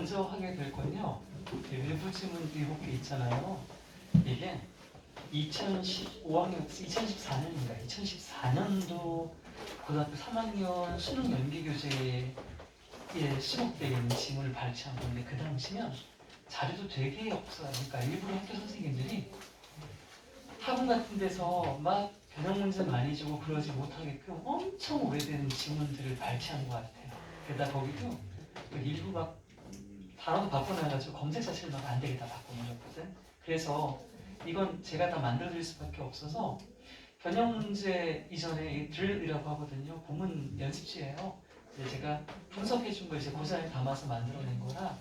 먼저 하게 될 건요. 외부 지문 7개 있잖아요. 이게 2015학년, 2014년입니다. 2014년도 고등학교 3학년 수능 연기 교재에 수록되어 있는 지문을 발췌한 건데 그 당시면 자료도 되게 없어요. 그러니까 일부러 학교 선생님들이 학원 같은 데서 막 변형 문제 많이 주고 그러지 못하게끔 엄청 오래된 지문들을 발췌한 것 같아요. 게다가 거기도 일부 막 단어도 바꿔놔가지고 검색 자체를 막 안 되게 다 바꿔놓으셨거든. 그래서 이건 제가 다 만들어드릴 수밖에 없어서 변형 문제 이전에 이 드릴이라고 하거든요. 고문 연습지예요. 제가 분석해준 걸 이제 고사에 담아서 만들어낸 거라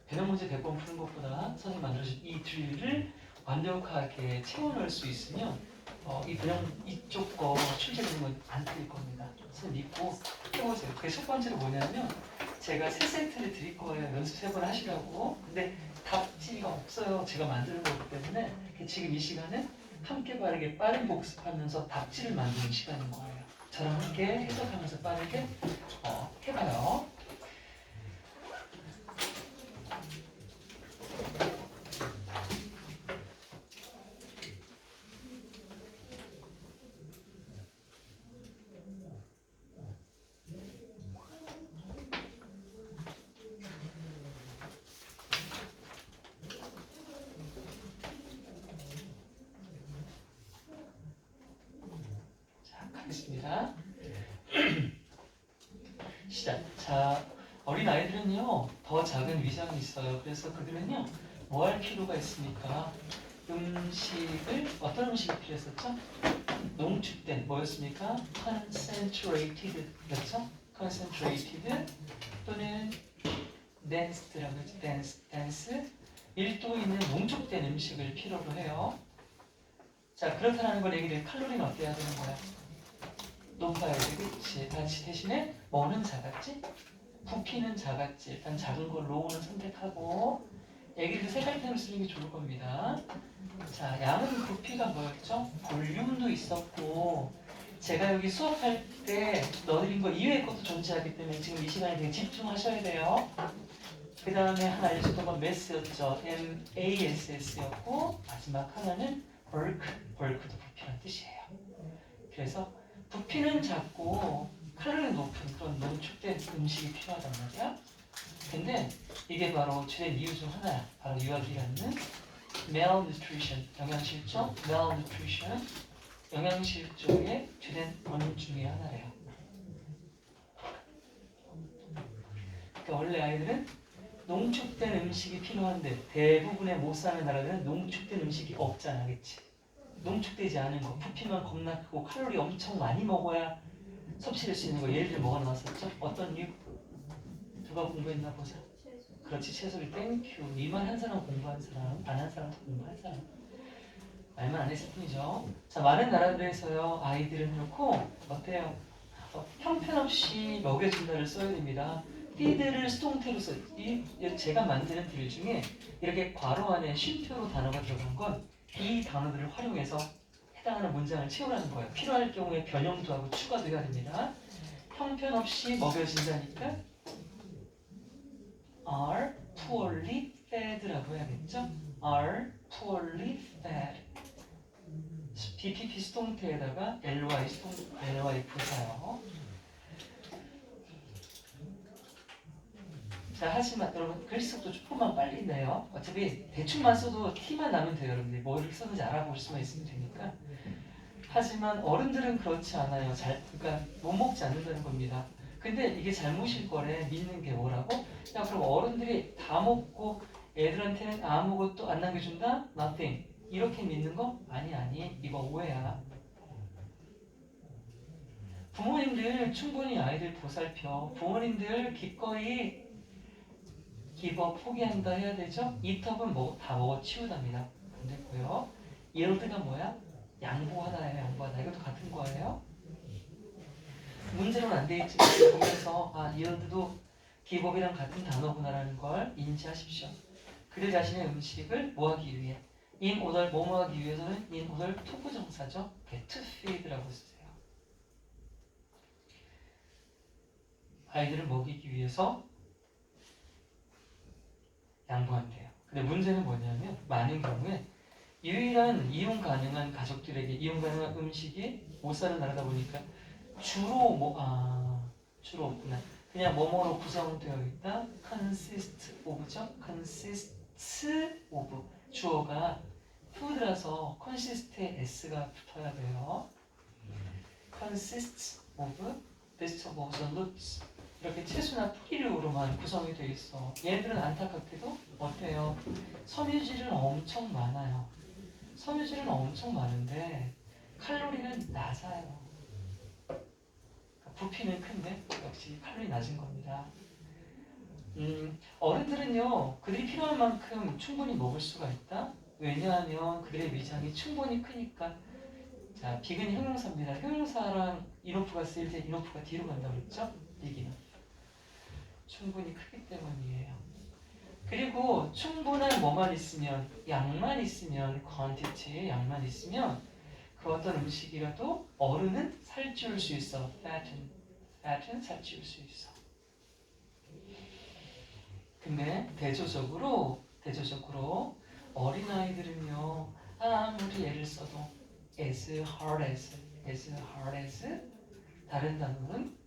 변형 문제 100번 푸는 것보다 선생님 만들어준 이 드릴을 완벽하게 채워넣을 수 있으면 이 변형 이쪽 거 출제되는 건 안 틀릴 겁니다. 선생님 믿고 해보세요. 그게 첫 번째로 뭐냐면 제가 세 세트를 드릴 거예요. 연습 3번 하시라고. 근데 답지가 없어요. 제가 만드는 거기 때문에 지금 이 시간은 함께 바르게 빠른 복습하면서 답지를 만드는 시간인 거예요. 저랑 함께 해석하면서 빠르게 해봐요. 하겠습니다. 시작. 자, 어린 아이들은요 더 작은 위장이 있어요. 그래서 그들은요 뭐 할 필요가 있습니까? 음식을 어떤 음식이 필요했었죠? 농축된 뭐였습니까? concentrated 였죠? concentrated 또는 densed라고 했죠. dense 밀도 있는 농축된 음식을 필요로 해요. 자, 그렇다는 걸 얘기를 칼로리는 어때야 되는 거야? 높아야 돼, 그치? 같이 대신에 뭐는 작았지? 부피는 작았지. 일단 작은 걸로는 선택하고 얘기를 색깔템을 쓰는 게 좋을 겁니다. 자, 양은 부피가 뭐였죠? 볼륨도 있었고 제가 여기 수업할 때 넣어드린 거 이외의 것도 존재하기 때문에 지금 이 시간에 되게 집중하셔야 돼요. 그 다음에 하나 알려줬던 건 mass였죠. MASS였고 마지막 하나는 bulk도 부피란 뜻이에요. 그래서 부피는 작고 칼로리 높은 그런 농축된 음식이 필요하단 말이야. 근데 이게 바로 주된 이유 중 하나야. 바로 유아들이 갖는 malnutrition, 영양실조, malnutrition, 영양실조의 주된 원인 중에 하나래요. 그러니까 원래 아이들은 농축된 음식이 필요한데 대부분의 못 사는 나라들은 농축된 음식이 없잖아, 그치? 농축되지 않은 거, 부피만 겁나 크고 칼로리 엄청 많이 먹어야 섭취할 수 있는 거. 예를 들어 뭐가 나왔었죠? 어떤 이유? 누가 공부했나 보자. 그렇지, 채소를 땡큐. 이만 한 사람 공부한 사람, 안 한 사람 공부한 사람. 말만 안 했을 뿐이죠. 자, 많은 나라들에서요 아이들은 그렇고 어때요? 형편없이 먹여준다를 써야 됩니다. feed를 수동태로 써. 제가 만드는 들 중에 이렇게 괄호 안에 쉼표로 단어가 들어간 건 이 단어들을 활용해서 해당하는 문장을 채우라는 거예요. 필요할 경우에 변형도 하고 추가도 해야 됩니다. 형편없이 먹여진다니까 are poorly fed라고 해야겠죠? are poorly fed. BPP 수동태에다가 ly 부사요. 자, 하지만 여러분 글쓰기도 조금만 빨리 내요. 어차피 대충만 써도 T만 나면 돼요. 여러분들 뭐 이렇게 썼는지 알아볼 수만 있으면 되니까. 하지만 어른들은 그렇지 않아요. 그러니까 못 먹지 않는다는 겁니다. 근데 이게 잘못일 거래. 믿는 게 뭐라고? 야, 그럼 어른들이 다 먹고 애들한테는 아무것도 안 남겨준다? Nothing. 이렇게 믿는 거? 아니. 이거 오해야. 부모님들 충분히 아이들 보살펴. 부모님들 기꺼이 기버 포기한다 해야 되죠? 이텁은 다 먹어 치우답니다. 안 됐고요. yield가 뭐야? 양보하다예요. 양보하다. 이것도 같은 거예요. 문제로는 안 돼 있지만 보면서 yield도 기법이랑 같은 단어구나라는 걸 인지하십시오. 그들 자신의 음식을 뭐하기 위해 in order 뭐뭐 하기 위해서는 in order to 부정사죠. to feed라고 쓰세요. 아이들을 먹이기 위해서 양보한대요. 근데 문제는 뭐냐면 많은 경우에 유일한 이용 가능한 가족들에게 이용 가능한 음식이 못 사는 나라다 보니까 주로 없구나. 그냥 뭐뭐로 구성되어 있다. consist of죠. consists of 주어가 food라서 consist에 s가 붙어야 돼요. consists of vegetables and roots 이렇게 채소나 뿌리류로만 구성이 되어 있어. 얘들은 안타깝게도 어때요? 섬유질은 엄청 많아요. 섬유질은 엄청 많은데 칼로리는 낮아요. 부피는 큰데 역시 칼로리 낮은 겁니다. 어른들은요, 그들이 필요한 만큼 충분히 먹을 수가 있다. 왜냐하면 그들의 위장이 충분히 크니까. 자, 빅은 형용사입니다. 형용사랑 인오프가 쓰일 때 인오프가 뒤로 간다고 그랬죠? 빅이는 충분히 크기 때문이에요. 그리고 충분한 뭐만 있으면, 양만 있으면, quantity의 양만 있으면 그 어떤 음식이라도 어른은 살찌울 수 있어. fat은 살찌울 수 있어. 근데 대조적으로 어린아이들은요, 아무리 애를 써도 as hard as 다른 단어는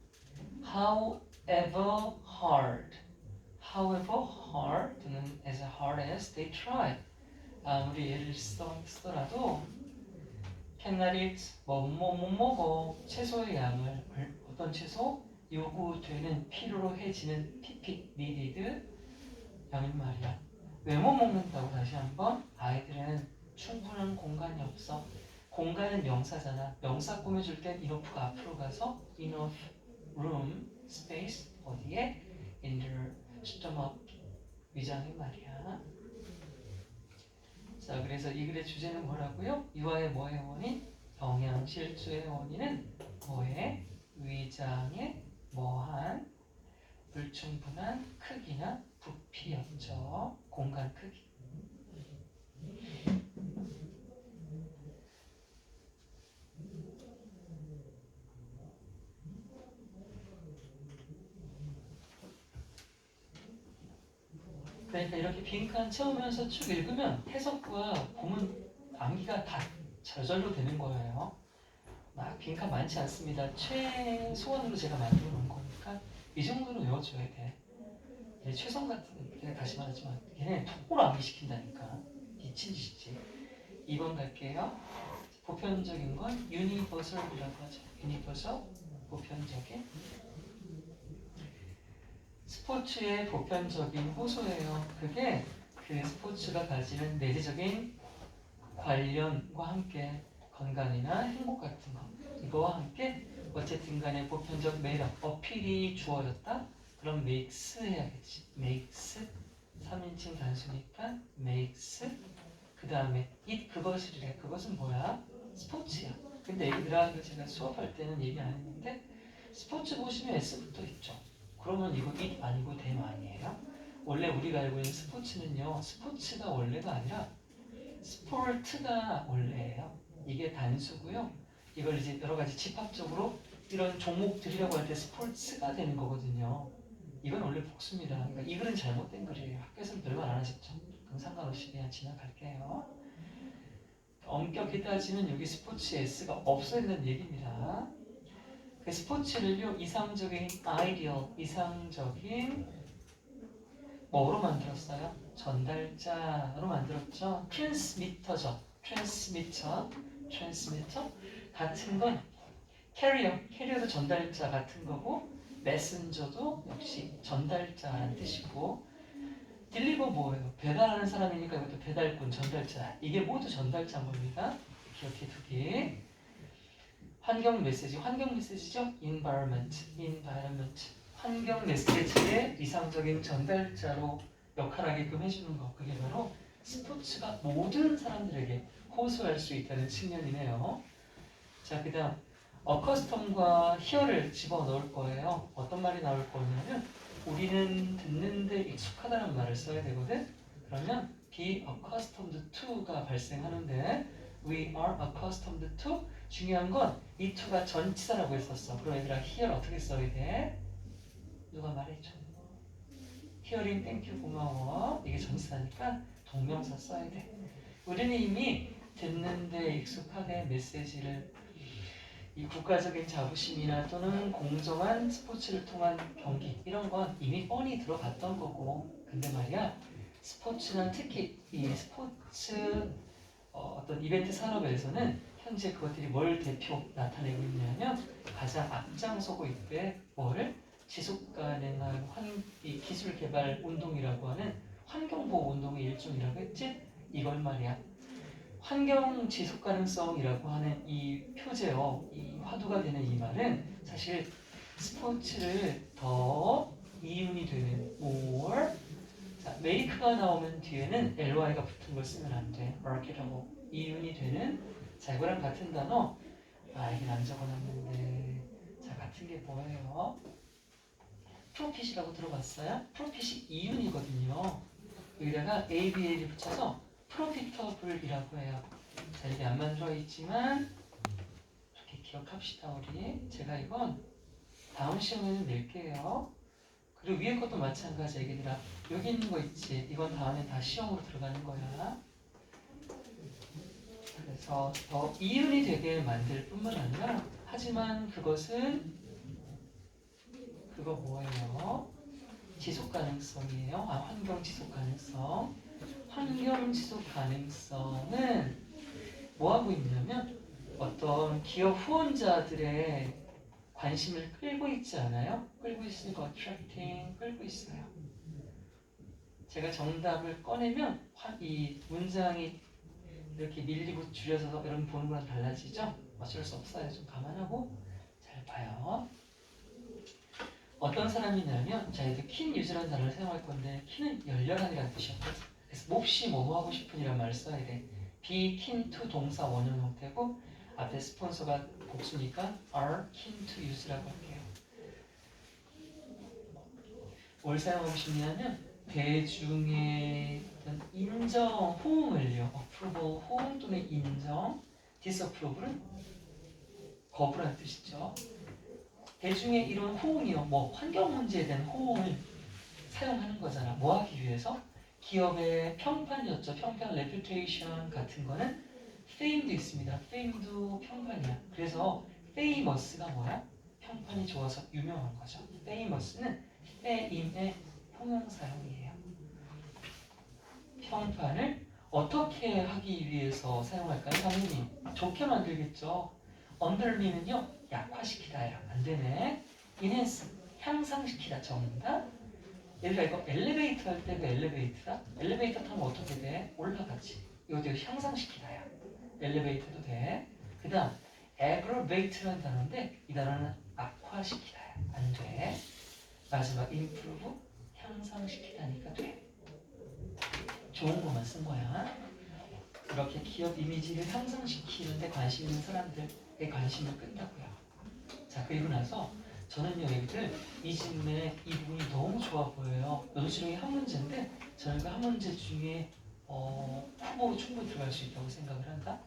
however hard는 as hard as they try. 아무리 애를 쓰더라도 cannot eat 못 먹어 채소의 양을 어떤 채소 요구되는 필요로 해지는 needed 양인 말이야. 왜 못 먹는다고 다시 한번 아이들은 충분한 공간이 없어. 공간은 명사잖아. 명사 꾸며줄 땐 enough가 앞으로 가서 enough room, space 어디에? in their stomach 위장인 말이야. 자, 그래서 이 글의 주제는 뭐라고요? 유아의 뭐의 원인? 영양실조의 원인은 뭐의? 위장의 뭐한 불충분한 크기나 부피였죠. 공간 크기. 그러니까 이렇게 빈칸 채우면서 쭉 읽으면 해석과 보문 암기가 다 저절로 되는 거예요. 막 빈칸 많지 않습니다. 최소한으로 제가 만들어 놓은 거니까 이 정도로 외워줘야 돼. 최선 같은 게 다시 말하지만 걔네 톡으로 암기시킨다니까. 미친 짓이지. 2번 갈게요. 보편적인 건 universal이라고 하죠. universal, 보편적인. 스포츠의 보편적인 호소예요. 그게 그 스포츠가 가지는 내재적인 관련과 함께 건강이나 행복 같은 거 이거와 함께 어쨌든 간에 보편적 매력, 어필이 주어졌다? 그럼 makes 해야겠지. makes 3인칭 단수니까 makes 그 다음에 it 그것이래. 그것은 뭐야? 스포츠야. 근데 얘들아 제가 수업할 때는 얘기 안 했는데 스포츠 보시면 S 붙어 있죠. 그러면 이거 it 아니고 them 아니에요? 원래 우리가 알고 있는 스포츠는요. 스포츠가 원래가 아니라 스포츠가 원래예요. 이게 단수고요. 이걸 이제 여러 가지 집합적으로 이런 종목들이라고 할 때 스포츠가 되는 거거든요. 이건 원래 복수입니다. 그러니까 이 글은 잘못된 글이에요. 학교에서는 별말 안 하셨죠? 그럼 상관없이 그냥 지나갈게요. 엄격히 따지면 여기 스포츠 S가 없어야 된다는 얘기입니다. 그 스포츠를요, 이상적인 이상적인 뭐로 만들었어요? 전달자로 만들었죠. 트랜스미터죠. 트랜스미터 같은 건 캐리어도 전달자 같은 거고 메신저도 역시 전달자라는 뜻이고 딜리버 뭐예요? 배달하는 사람이니까 이것도 배달꾼, 전달자. 이게 모두 전달자인 겁니다. 기억해 두기. 환경 메시지죠? environment. 환경 메시지의 이상적인 전달자로 역할하게끔 해주는 거. 그게 바로 스포츠가 모든 사람들에게 호소할 수 있다는 측면이네요. 자, 그 다음 accustom과 hear를 집어넣을 거예요. 어떤 말이 나올 거냐면 우리는 듣는데 익숙하다는 말을 써야 되거든. 그러면 be accustomed to가 발생하는데 we are accustomed to 중요한 건 이 to가 전치사라고 했었어. 그럼 얘들아 hear 어떻게 써야 돼? 누가 말해줘? hearing 땡큐 고마워. 이게 전치사니까 동명사 써야 돼. 우리는 이미 듣는데 익숙하게 메시지를 이 국가적인 자부심이나 또는 공정한 스포츠를 통한 경기 이런 건 이미 뻔히 들어봤던 거고 근데 말이야 스포츠는 특히 이 스포츠 어떤 이벤트 산업에서는 현재 그것들이 뭘 대표 나타내고 있냐면 가장 앞장서고 있대 뭐를 지속 가능한 이 기술 개발 운동이라고 하는 환경보호 운동의 일종이라고 했지? 이걸 말이야. 환경 지속 가능성이라고 하는 이 표제어, 이 화두가 되는 이 말은 사실 스포츠를 더 이윤이 되는 more 자, make가 나오면 뒤에는 ly가 붙은 걸 쓰면 안 돼. marketable 이윤이 되는 자 이거랑 같은 단어 이게 안 적어놨는데 자 같은 게 뭐예요? 프로핏이라고 들어봤어요? 프로핏이 이윤이거든요. 여기다가 ABA를 붙여서 profitable이라고 해요. 자 이게 안 만들어 있지만 이렇게 기억합시다 우리. 제가 이건 다음 시험에는 낼게요. 그리고 위에 것도 마찬가지 얘기들아. 여기 있는 거 있지? 이건 다음에 다 시험으로 들어가는 거야. 그래서 더 이윤이 되게 만들 뿐만 아니라 하지만 그것은 그거 뭐예요? 지속 가능성이에요. 환경 지속 가능성. 환경 지속 가능성은 뭐 하고 있냐면 어떤 기업 후원자들의 관심을 끌고 있지 않아요? 끌고 있으니까 attracting 끌고 있어요. 제가 정답을 꺼내면 이 문장이 이렇게 밀리고 줄여서 여러분 보는 거랑 달라지죠? 어쩔 수 없어요. 좀 감안하고 잘 봐요. 어떤 사람이냐면 자 이제 keen use라는 단어를 사용할 건데 keen은 열렬한이라는 뜻이었고 그래서 몹시 뭐뭐 하고 싶은이란 말을 써야 돼. be keen to 동사 원형 형태고 앞에 스폰서가 복수니까 are keen to use라고 할게요. 뭘 사용하고 싶냐면 대중의 어떤 인정, 호응을요. approval, 호응 또는 인정, disapproval은 거부라는 뜻이죠. 대중의 이런 호응이요. 뭐 환경 문제에 대한 호응을 사용하는 거잖아. 뭐 하기 위해서? 기업의 평판이었죠. 평판, reputation 같은 거는 fame도 있습니다. fame도 평판이야. 그래서 famous가 뭐야? 평판이 좋아서 유명한 거죠. famous는 fame의 형용사형이에요. 평판을 어떻게 하기 위해서 사용할까요? 당연히 좋게 만들겠죠. undermi는요 약화시키다야. 안 되네. enhance 향상시키다. 정답. 얘들아 이거 엘리베이터 할 때 그 엘리베이터다. 엘리베이터 타면 어떻게 돼? 올라가지. 이것도 향상시키다야. 엘리베이터도 돼. 그 다음 aggravate라는 단어인데 이 단어는 악화시키다야. 안 돼. 마지막 improve 향상시키다니까 돼. 좋은 것만 쓴 거야. 이렇게 기업 이미지를 향상시키는데 관심 있는 사람들의 관심을 끈다고요. 자 그리고 나서 저는요 얘기들 이 질문에 이 부분이 너무 좋아 보여요. 논술형이 한 문제인데 저는 그 한 문제 중에 후보 충분히 들어갈 수 있다고 생각을 한다.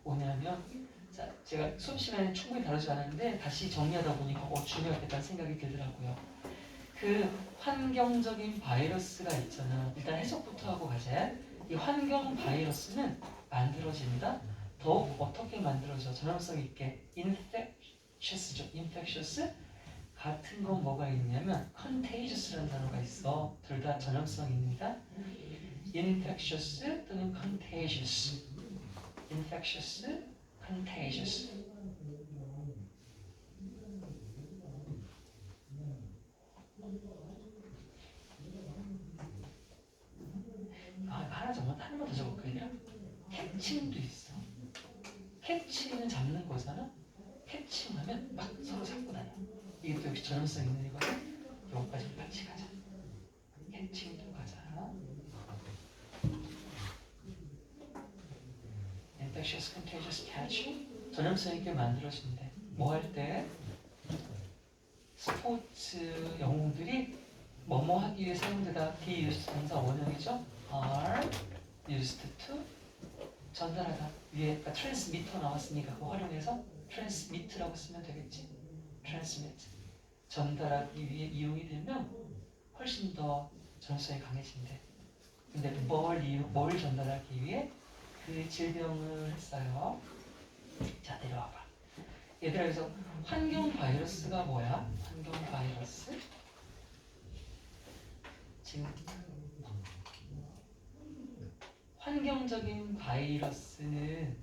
뭐냐면 자 제가 수업 시간에 충분히 다루지 않았는데 다시 정리하다 보니까 중요하겠다는 생각이 들더라고요. 그 환경적인 바이러스가 있잖아. 일단 해석부터 하고 가자. 이 환경 바이러스는 만들어진다. 더욱 어떻게 만들어져? 전염성 있게 infectious죠. infectious 같은 건 뭐가 있냐면 contagious라는 단어가 있어. 둘 다 전염성입니다. infectious 또는 contagious. infectious, contagious. 하나 정말 다른 거 더 적을까요? 캐칭도 있어. 캐칭은 잡는 거잖아. 캐칭하면 막 서로 잡고 다녀. 이것도 역시 전염성 있는 이거는 여기까지 같이 가자. 캐칭도 가자. infectious, contagious, catching 전염성 있게 만들어진대. 뭐 할 때? 스포츠 영웅들이 뭐뭐 하기 위해 사용되다. be used 동사 원형이죠. are used to 전달하다. 위에 그러니까 transmitter 나왔으니까 그거 활용해서 transmit라고 쓰면 되겠지. transmit 전달하기 위해 이용이 되면 훨씬 더 전수성이 강해진대. 근데 뭘 전달하기 위해 그 질병을 했어요. 자, 내려와봐. 얘들아, 그래서 환경 바이러스가 뭐야? 환경 바이러스? 지금 환경적인 바이러스는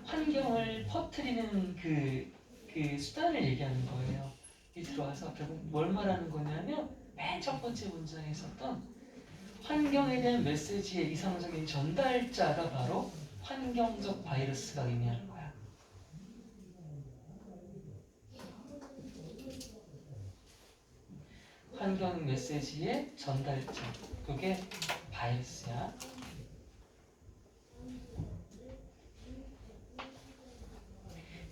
환경을 퍼뜨리는 그 수단을 얘기하는 거예요. 이 들어와서 결국 뭘 말하는 거냐면 맨 첫 번째 문장에 있었던 환경에 대한 메시지의 이상적인 전달자가 바로 환경적 바이러스가 의미하는 거야. 환경 메시지의 전달자, 그게 바이러스야.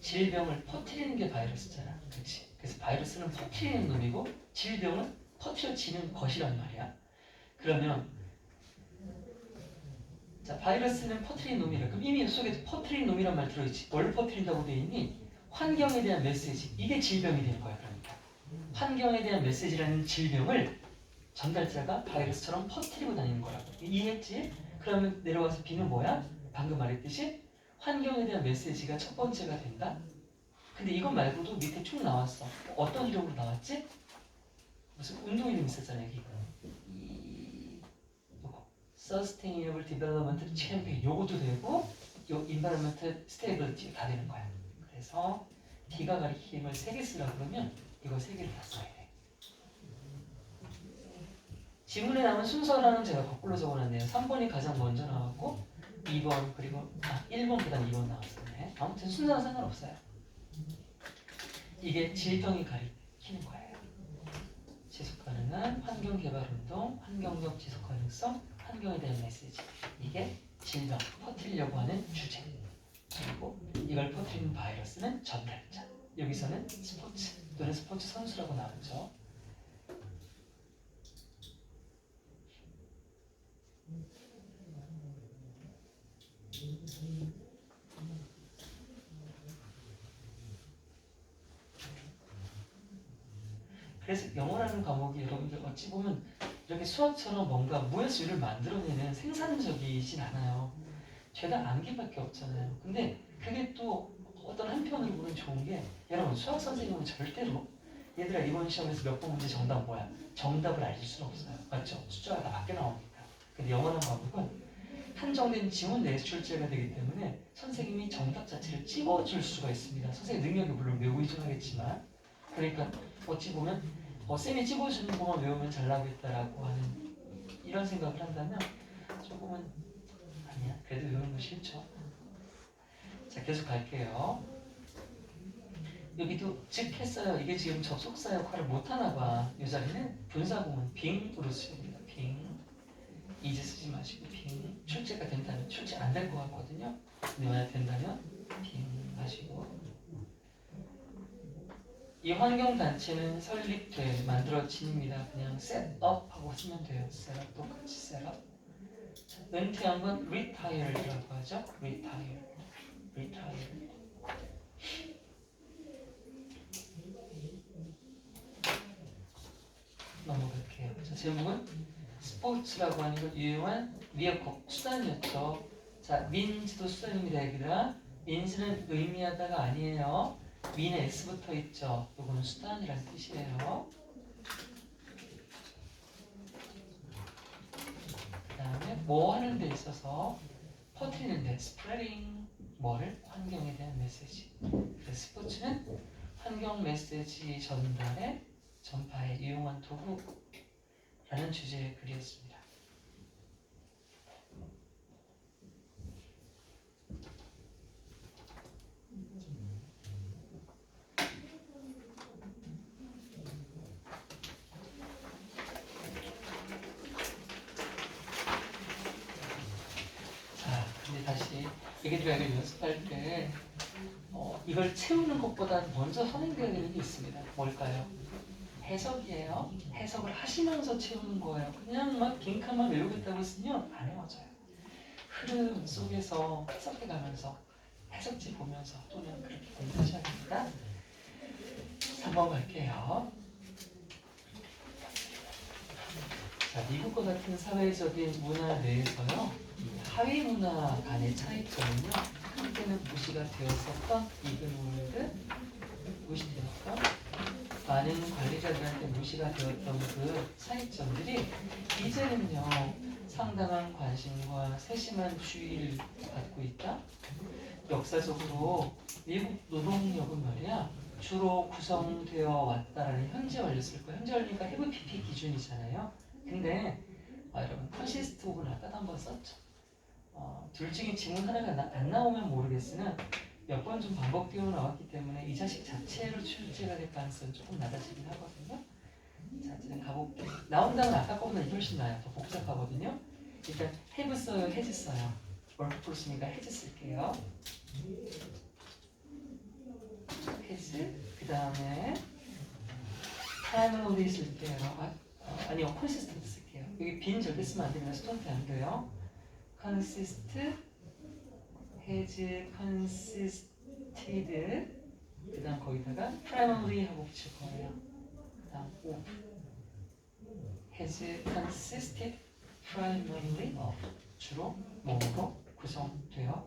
질병을 퍼뜨리는 게 바이러스잖아. 그렇지? 그래서 바이러스는 퍼뜨리는 놈이고 질병은 퍼뜨려지는 것이란 말이야. 그러면 자, 바이러스는 퍼뜨리는 놈이라. 그럼 이미 속에 퍼뜨리는 놈이란 말 들어있지. 뭘 퍼뜨린다고 돼 있니? 환경에 대한 메시지. 이게 질병이 되는 거야. 그러니까 환경에 대한 메시지라는 질병을 전달자가 바이러스처럼 퍼뜨리고 다니는 거라고. 이해했지? 그러면 내려와서 B는 뭐야? 방금 말했듯이 환경에 대한 메시지가 첫 번째가 된다. 근데 이것 말고도 밑에 쭉 나왔어. 어떤 이름으로 나왔지? 무슨 운동 이름 있었잖아 여기. Sustainable Development Champion 요것도 되고 요 Environmental Stability 다 되는 거야. 그래서 D가 가리키는 걸 3개 쓰라 그러면 이거 3개를 다 써야 돼. 지문에 나온 순서라는 제가 거꾸로 적어놨네요. 3번이 가장 먼저 나왔고 2번 그리고 1번 그다음 2번 나왔었네. 아무튼 순서는 상관없어요. 이게 질병이 가리키는 거예요. 지속가능한 환경개발운동, 환경적 지속가능성, 환경에 대한 메시지. 이게 질병, 퍼뜨리려고 하는 주제. 그리고 이걸 퍼뜨리는 바이러스는 전달자. 여기서는 스포츠 또는 스포츠 선수라고 나오죠. 그래서 영어라는 과목이 여러분들 어찌 보면 이렇게 수학처럼 뭔가 무에서 유를 만들어내는 생산적이진 않아요. 죄다 암기밖에 없잖아요. 근데 그게 또 어떤 한편으로 보면 좋은 게 여러분 수학 선생님은 절대로 얘들아 이번 시험에서 몇 번 문제 정답 뭐야? 정답을 알릴 수는 없어요. 맞죠? 숫자가 다 밖에 나오니까. 근데 영어라는 과목은 한정된 지문 내출제가 되기 때문에 선생님이 정답 자체를 찍어줄 수가 있습니다. 선생님 능력이 물론 매우 의존하겠지만 그러니까 어찌 보면 쌤이 찍어주는 것만 외우면 잘 나오겠다라고 하는 이런 생각을 한다면 조금은 아니야. 그래도 외우는 거 싫죠. 자, 계속 갈게요. 여기도 즉 했어요. 이게 지금 접속사 역할을 못하나 봐. 이 자리는 분사구문 빙으로 쓰입니다. 빙. 이제 쓰지 마시고 빙. 출제가 된다면 출제 안 될 것 같거든요. 근데 만약 된다면 빙 하시고 이 환경단체는 설립돼 만들어집니다. 그냥 setup하고 쓰면 돼요. setup 똑같이 setup. 은퇴한 건 retired라고 하죠. retire. 넘어갈게요. 자, 제목은 스포츠라고 하는 건 유용한 미역국 수단이었죠. 자, means도 수단입니다. 얘들아. means는 의미하다가 아니에요. mean에 s 붙어 있죠. 이거는 수단이라는 뜻이에요. 그 다음에 뭐 하는 데 있어서 퍼뜨리는 데 spreading 뭐를? 환경에 대한 메시지. 그래서 스포츠는 환경 메시지 전파에 유용한 도구라는 주제의 글이었습니다. 자, 근데 다시 얘기들과 이걸 연습할 때 이걸 채우는 것보다 먼저 선행되어야 되는 게 있습니다. 뭘까요? 해석이에요. 해석을 하시면서 채우는 거예요. 그냥 막 빈칸만 외우겠다고 했으면 안 외워져요. 흐름 속에서 해석해가면서 해석지 보면서 또는 그렇게 공부하셔야 됩니다. 3번 갈게요. 자, 미국과 같은 사회적인 문화 내에서요, 이 하위 문화 간의 차이점은요, 한때는 무시가 되었었던 이그노드, 무시되었던 많은 관리자들한테 무시가 되었던 그 차이점들이 이제는요, 상당한 관심과 세심한 주의를 받고 있다. 역사적으로 미국 노동력은 말이야, 주로 구성되어 왔다라는 현재 원리를 쓸 거예요. 현재 원리가 해부 PP 기준이잖아요. 근데 여러분 컨시스트 오브 아까도 한번 썼죠. 둘 중에 지문 하나가 안 나오면 모르겠으나 몇 번 좀 반복되어 나왔기 때문에 이 자식 자체로 출제가 될 가능성은 조금 낮아지긴 하거든요. 자, 이제 가볼게요. 나온다면 아까 거보다 이게 훨씬 나아요. 더 복잡하거든요. 일단 have 써요, has 써요. work 풀었으니까 has 쓸게요. has, 그 다음에 primarily 쓸게요. 아니요, consistent 쓸게요. 여기 빈 절대 쓰면 안 됩니다. 스톤트 안 돼요. consist, has consisted, 그 다음 거기다가 primarily 하고 붙일 거예요. 그 다음 of, has consisted primarily of, 주로 뭐로 구성되어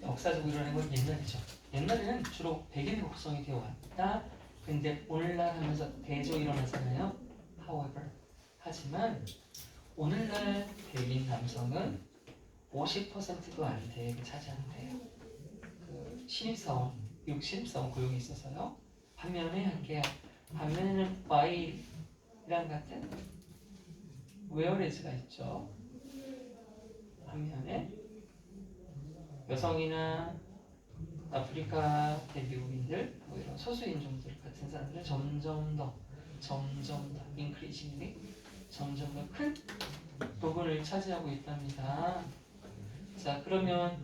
역사적으로 일어나는 건 옛날이죠. 옛날에는 주로 백인으로 구성이 되어 왔다. 근데 오늘날 하면서 대조 일어나잖아요. However, 하지만 오늘날 백인 남성은 50%도 안 되게 차지하는데요. 그 신입사원, 미국 신입사원 고용이 있어서요. 반면에 할게요. 반면에는 Y랑 같은 whereas가 있죠. 반면에 여성이나 아프리카 대미국인들, 뭐 이런 소수인종들 같은 사람들은 점점 더 increasingly 점점 더 큰 부분을 차지하고 있답니다. 자, 그러면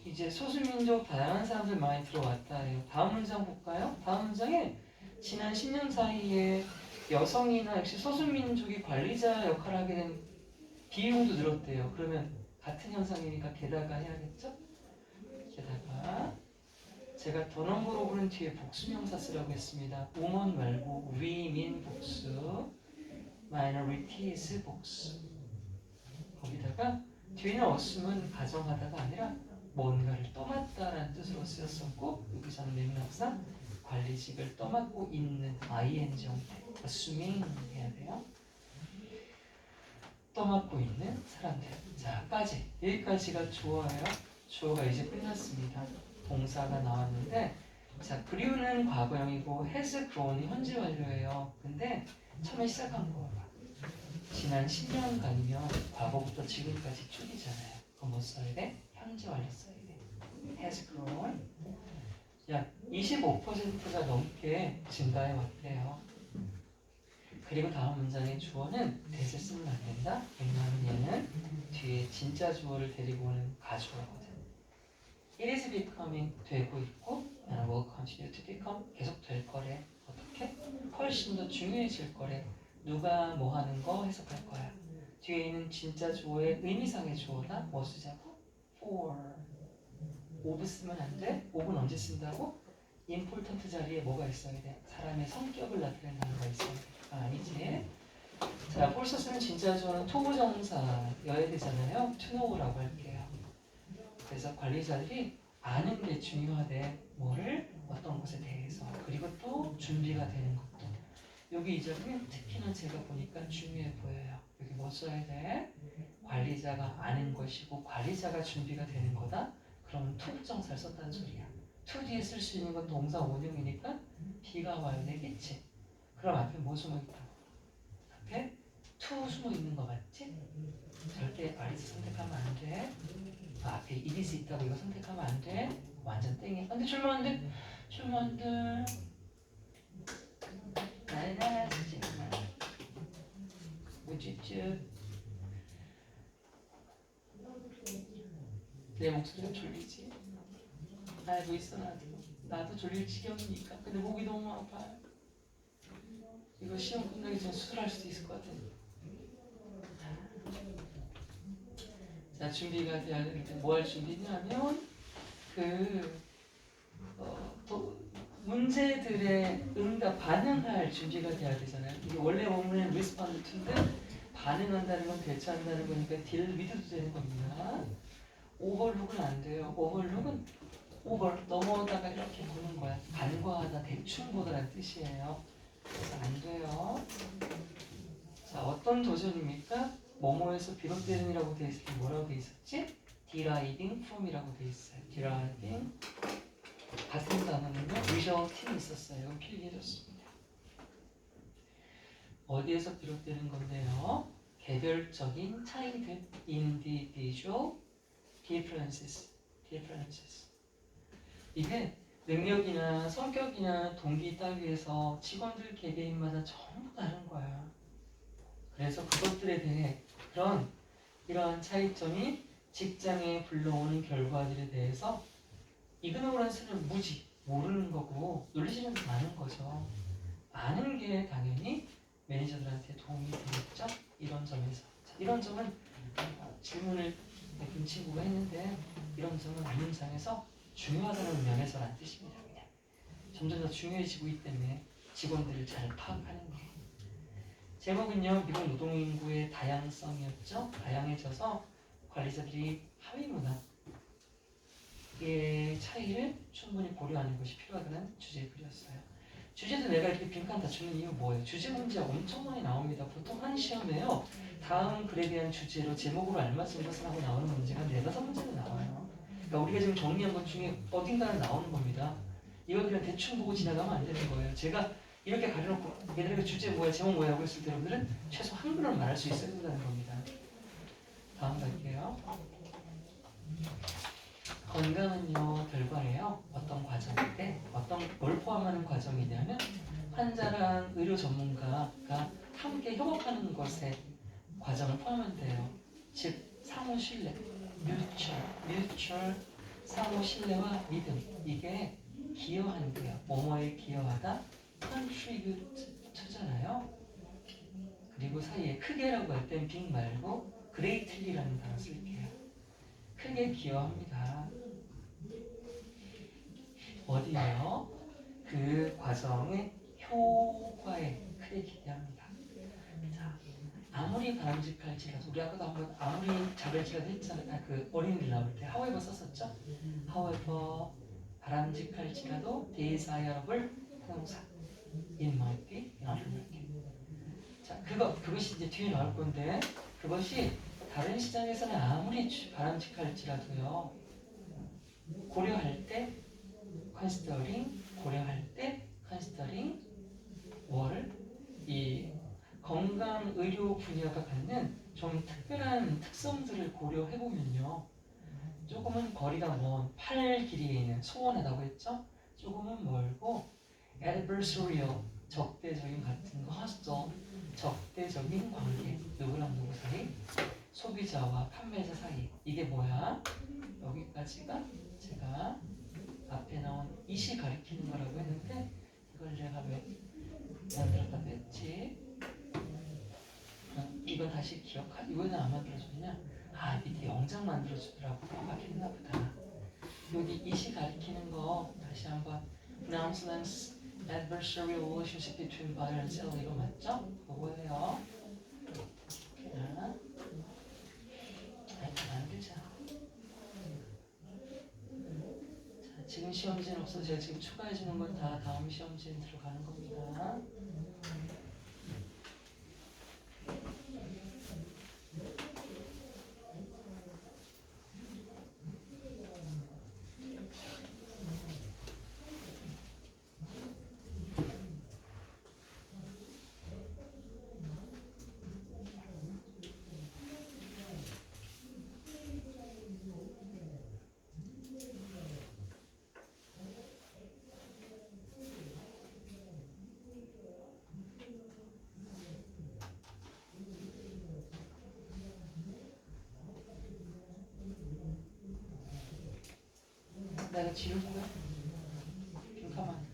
이제 소수민족 다양한 사람들 많이 들어왔다 해요. 다음 문장 볼까요? 다음 문장에 지난 10년 사이에 여성이나 역시 소수민족이 관리자 역할을 하게 된 비용도 늘었대요. 그러면 같은 현상이니까 게다가 해야겠죠? 게다가 제가 더 넘버로 부른 뒤에 복수명사 쓰라고 했습니다. woman 말고 women 복수, minorities 복수. 거기다가 뒤에는 assume은 가정하다가 아니라 뭔가를 떠맡다라는 뜻으로 쓰였었고, 여기서는 맥락상 관리직을 떠맡고 있는 ing 형태, assuming 해야 돼요. 떠맡고 있는 사람들. 자, 까지. 여기까지가 주어예요. 주어가 이제 끝났습니다. 동사가 나왔는데, 자, 그리우는 과거형이고 has grown이 현재 완료예요. 근데 처음에 시작한 거가 지난 10년간이면 과거부터 지금까지 쭉이잖아요. 그럼 뭐 써야 돼? 현재 완료 써야 돼. has grown. 약 25%가 넘게 증가해 왔대요. 그리고 다음 문장의 주어는 that을 쓰면 안 된다. 왜냐하면 얘는 뒤에 진짜 주어를 데리고 오는 가주어거든. It is becoming 되고 있고, and will continue to become 계속 될 거래. 어떻게? 훨씬 더 중요해질 거래. 누가 뭐 하는 거 해석할 거야. 뒤에 있는 진짜 주어의 의미상의 주어다. 뭐 쓰자고? For. of 쓰면 안 돼. of는 언제 쓴다고? important 자리에 뭐가 있어야 돼? 사람의 성격을 나타내는 단어가 있어야 돼. 아니지. 자, 폴서 쓰는 진짜 주어는 토부정사여야 되잖아요. to know라고 할게요. 그래서 관리자들이 아는 게 중요하대. 뭐를? 어떤 것에 대해서. 그리고 또 준비가 되는 것도. 여기 이 점이 특히나 제가 보니까 중요해 보여요. 여기 뭐 써야 돼? 관리자가 아는 것이고 관리자가 준비가 되는 거다? 그러면 토부정사를 썼다는 소리야. to 뒤에 쓸 수 있는 건 동사 원형이니까 B가 와야 되겠지. 그럼 앞에 뭐 숨어있다고? 앞에 to 숨어있는 거 맞지? 절대 아리스 선택하면 안 돼. 앞에 이리스 있다고 이거 선택하면 안 돼. 완전 땡이야. 안 돼, 줄면 안 돼. 줄면 안 돼. 나나 진짜 우쭈쭈. 내 목소리가 졸리지? 알고 있어. 나도 졸릴 지경이니까. 근데 목이 너무 아파요. 이거 시험 끝나기 전에 수술할 수도 있을 것 같아. 자, 준비가 돼야 될 때 뭐 할 준비냐면 그 문제들의 응답, 반응할 준비가 돼야 되잖아요. 이게 원래 원문의 respond to인데 반응한다는 건 대처한다는 거니까 deal with도 되는 겁니다. overlook은 안 돼요. overlook은 over, 넘어오다가 이렇게 보는 거야. 간과하다, 대충 보다라는 뜻이에요. 그래서 안 돼요. 자, 어떤 도전입니까? 뭐뭐에서 비롯되는이라고 돼 있을 때 뭐라고 돼 있었지? deriving from이라고 돼 있어요. deriving 같은 단어는요, result이 있었어요. 이건 필기해줬습니다. 어디에서 비롯되는 건데요? 개별적인 차이들, individual differences. 이게 능력이나 성격이나 동기 따위에서 직원들 개개인마다 전부 다른 거야. 그래서 그것들에 대해 이러한 차이점이 직장에 불러오는 결과들에 대해서 이그노런스는 무지, 모르는 거고 놀리지는 않은 거죠. 아는 게 당연히 매니저들한테 도움이 되겠죠. 이런 점에서. 자, 이런 점은 질문을 김 친구가 했는데 이런 점은 이 문장에서 중요하다는 면에서라는 뜻입니다. 그냥. 점점 더 중요해지고 있기 때문에 직원들을 잘 파악하는 거예요. 제목은요, 미국 노동인구의 다양성이었죠. 다양해져서 관리자들이 하위 문화의 차이를 충분히 고려하는 것이 필요하다는 주제를 그렸어요. 주제도 내가 이렇게 빈칸 닫혀있는 이유 뭐예요? 주제 문제가 엄청 많이 나옵니다. 보통 한 시험에요. 다음 글에 대한 주제로 제목으로 알맞은 것을 하고 나오는 문제가 4-5문제는 나와요. 그러니까 우리가 지금 정리한 것 중에 어딘가는 나오는 겁니다. 이걸 그냥 대충 보고 지나가면 안 되는 거예요. 제가 이렇게 가려놓고 얘들에게 주제 뭐야, 제목 뭐야 하고 있을 때 여러분들은 최소 한 글을 말할 수 있어야 된다는 겁니다. 다음 갈게요. 건강은요, 결과예요. 어떤 과정인데 뭘 포함하는 과정이냐면 환자랑 의료 전문가가 함께 협업하는 것에 과정을 포함한대요. 즉 상호 신뢰, 뮤추얼 상호 신뢰와 믿음, 이게 기여한대요. 뭐뭐에 기여하다, contribute잖아요. 그리고 사이에 크게라고 할 땐 big 말고 greatly라는 단어 쓸게요. 크게 기여합니다. 어디에요? 그 과정의 효과에 크게 기대합니다. 자, 아무리 바람직할지라도 우리 아까도 한번 아무리 자발지라도 했잖아요. 그 어린이들 나올 때 however 썼었죠? however 바람직할지라도 desirable 형사 it might be 자, 그것이 이제 뒤에 나올 건데 그것이 다른 시장에서는 아무리 바람직할지라도요 고려할 때 considering 뭐를 이 건강 의료 분야가 갖는 좀 특별한 특성들을 고려해 보면요. 조금은 거리가 먼 팔 길이에 있는 소원하다고 했죠. 조금은 멀고 adversarial 적대적인 같은 거 hostile 적대적인 관계 누구랑 누구 사이 소비자와 판매자 사이 이게 뭐야? 여기까지가 제가 앞에 나온 이시 가리키는 거라고 했는데 이걸 내가 왜 만들었다 했지? 이거 다시 이거는 안 만들어줬냐? 아 밑에 영장 만들어주더라고. 깜빡했나 보다. 여기 이시 가리키는 거 다시 한번 pronouncements adversarial relationship between buyer and seller 이거 맞죠? 그거예요. 자, 만들자. 자, 지금 시험지는 없어서 제가 지금 추가해주는 건 다 다음 시험지에 들어가는 겁니다. 내가 지울 거야? 빈카만.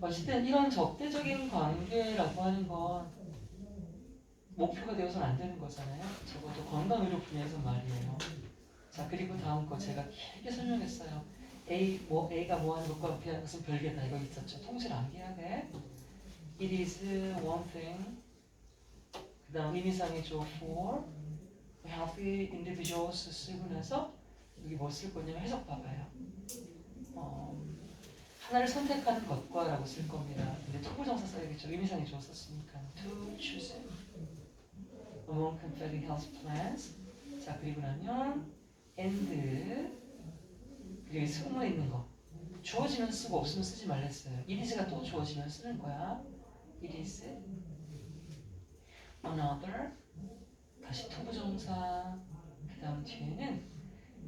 어쨌든 이런 적대적인 관계라고 하는 건 목표가 되어서는 안 되는 거잖아요. 적어도 건강의료 분야에서 말이에요. 자, 그리고 다음 거 제가 길게 설명했어요. A가 뭐 하는 것과 B하는 것은 별개다. 이거 있었죠. 통째로 암기해야 돼. It is one thing. 그 다음 의미상이죠. For healthy individuals 쓰고 나서 여기 뭐 쓸 거냐면 해석 봐봐요. 하나를 선택하는 것과 라고 쓸 겁니다. 근데 투부정사 써야겠죠. 의미상이 좋았었으니까. To choose among compelling health plans. 자, 그리고 나면 and 그리고 승무에 있는 거. 주어지면 쓰고 없으면 쓰지 말랬어요. it is가 또 주어지면 쓰는 거야. it is another. 다시 투부정사. 그 다음 뒤에는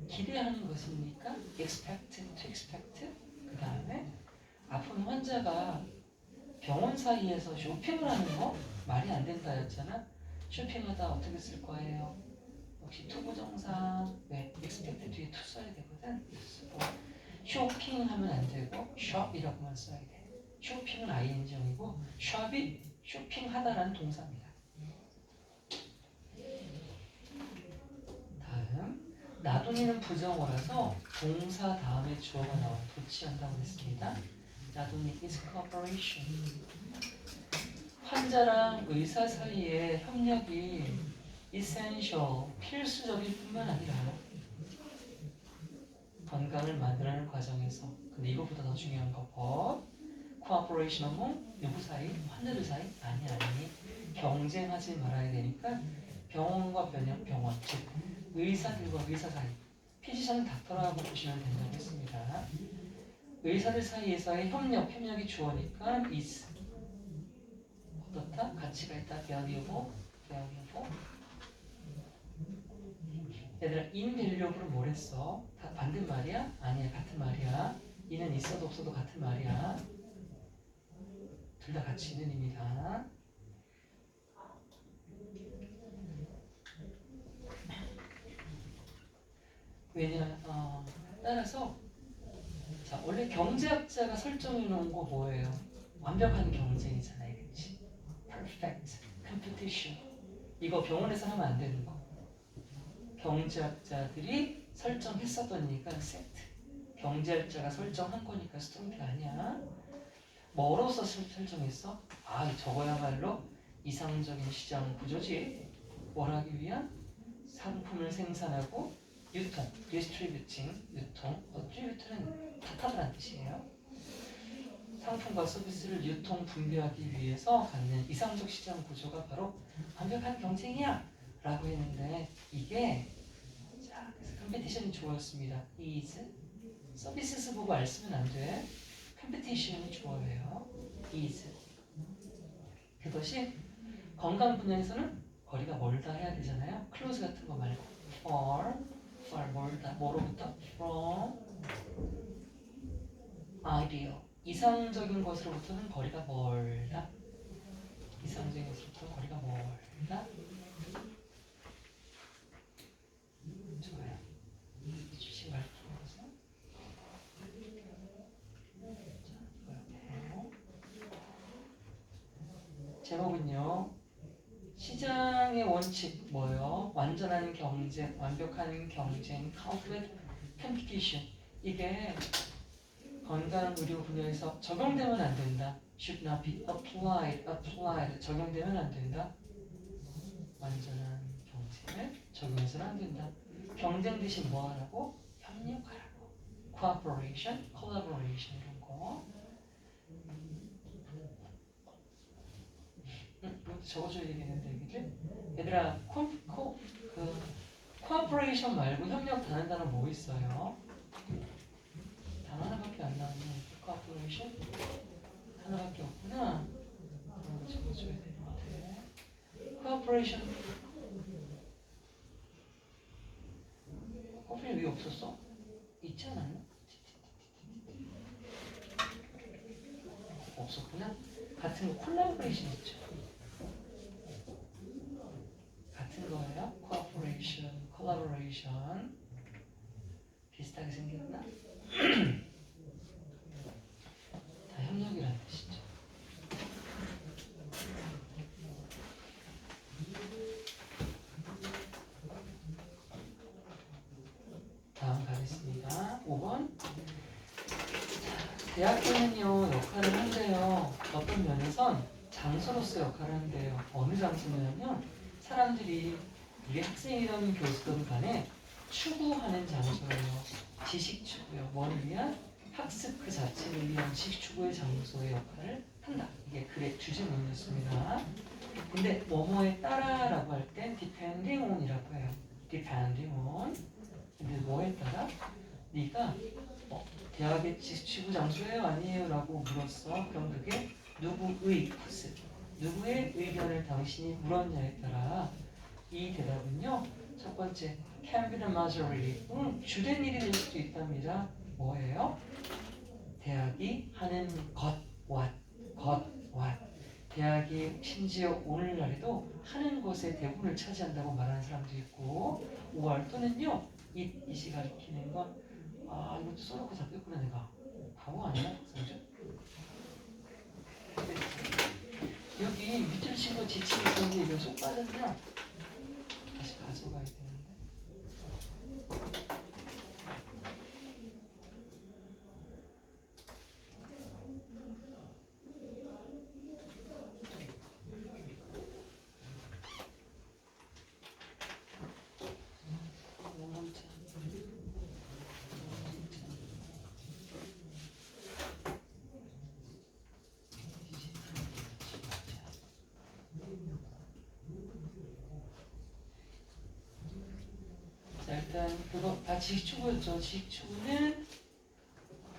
기대하는 것입니까? expect, to expect. 그 다음에 아픈 환자가 병원 사이에서 쇼핑을 하는 거 말이 안 된다였잖아. 쇼핑하다 어떻게 쓸 거예요? 역시 투부정사. 네, expect 뒤에 to 써야 되거든. 쓰고 쇼핑하면 안 되고 shop이라고만 써야 돼. 쇼핑은 ing형이고 shop이 쇼핑하다라는 동사입니다. 다음 나돈이는 부정어라서 동사 다음에 주어가 나와 도치한다고 했습니다. 나돈이 is cooperation. 환자랑 의사 사이의 협력이 essential, 필수적일 뿐만 아니라 건강을 만들어내는 과정에서 근데 이것보다 더 중요한 거 법 cooperation among 누구 사이? 환자들 사이? 아니 경쟁하지 말아야 되니까 병원과 병원 즉 의사들과 의사 사이 피지션 닥터라고 보시면 된다고 했습니다. 의사들 사이에서의 협력이 주어니까 is 어떻다? 가치가 있다. valuable. 얘들아 invaluable로 뭘 했어? 다 반대말이야? 아니야 같은 말이야. 이는 있어도 없어도 같은 말이야. 둘 다 가치 있는 의미다. 따라서 자 원래 경제학자가 설정해 놓은 거 뭐예요? 완벽한 경쟁이잖아요. 그치? perfect competition. 이거 병원에서 하면 안 되는 거. 경제학자들이 설정했었던 이니까 세트. 경제학자가 설정한 거니까 스트롱이 아니야. 뭐로서 설정했어? 저거야말로 이상적인 시장 구조지. 뭘 하기 위한? 상품을 생산하고 유통, distributing, 유통. distribute는 탓하다는 뜻이에요. 상품과 서비스를 유통, 분배하기 위해서 갖는 이상적 시장 구조가 바로 완벽한 경쟁이야 라고 했는데 이게 자, 그래서 컴피티션이 주어였습니다. is 서비스 보고 알 쓰면 안 돼. 컴피티션이 주어예요. is 그것이 건강 분야에서는 거리가 멀다 해야 되잖아요. close 같은 거 말고 far 멀다. 뭐로부터? from ideal 이상적인 것으로부터는 거리가 멀다. 이상적인 것으로부터 거리가 멀다. 좋아요. 주식 말고 제목은요. 시장의 원칙 뭐예요? 완전한 경쟁, 완벽한 경쟁, complete competition. 이게 건강 의료 분야에서 적용되면 안 된다. should not be applied. 적용되면 안 된다. 완전한 경쟁을 적용해서는 안 된다. 경쟁 대신 뭐 하라고? 협력하라고. cooperation, collaboration 이런 거. 이것도 적어줘야 되겠는데 그지? 얘들아 코퍼레이션 말고 협력 다른 단어 뭐 있어요? 단어 하나밖에 안 나오네. 코퍼레이션 하나밖에 없구나. 이거 적어줘야 될 것 같아. 코퍼레이션 코퍼레이션 왜 없었어? 있지 않았나? 없었구나. 같은 거 콜라보레이션 있죠. 같은 거예요. cooperation, collaboration 비슷하게 생겼나? 다 협력이라는 뜻이죠. 대학교는요 역할을 한대요. 어떤 면에선 장소로서 역할을 한대요. 어느 장소냐면 사람들이 이게 학생이든 교수든 간에 추구하는 장소예요. 지식 추구요. 뭐를 위한? 학습 그 자체를 위한 지식 추구의 장소의 역할을 한다. 이게 글의 주제문이었습니다. 근데 뭐뭐에 따라라고 할 땐 depending on이라고 해요. depending on. 근데 뭐에 따라? 네가 대학의 지식추구 장소예요? 아니에요? 라고 물었어. 그럼 그게 누구의 학습, 누구의 의견을 당신이 물었냐에 따라 이 대답은요. 첫 번째, can be the majority. 주된 일이 될 수도 있답니다. 뭐예요? 대학이 하는 what. 대학이 심지어 오늘날에도 하는 것에 대부분을 차지한다고 말하는 사람도 있고, or 또는요. it이 가리키는 건 이것도 써놓고 잡혔구나 내가. 바보 아니야? 박사죠? 여기 밑줄 친거 지침이 있었는데 이거 쏙 빠졌냐? 다시 가져가야 되는데. 자, 일단 그거 다 지식추구였죠. 지식추구는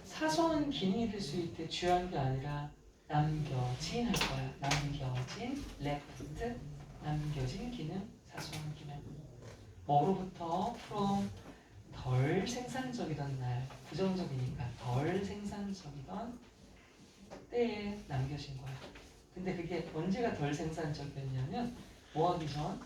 사소한 기능이 될 수 있대. 주요한 게 아니라 남겨진 할 거야. 남겨진 left 남겨진 기능, 사소한 기능. 뭐로부터? from 덜 생산적이던 날, 부정적이니까 덜 생산적이던 때에 남겨진 거야. 근데 그게 언제가 덜 생산적이었냐면 뭐 하기 전?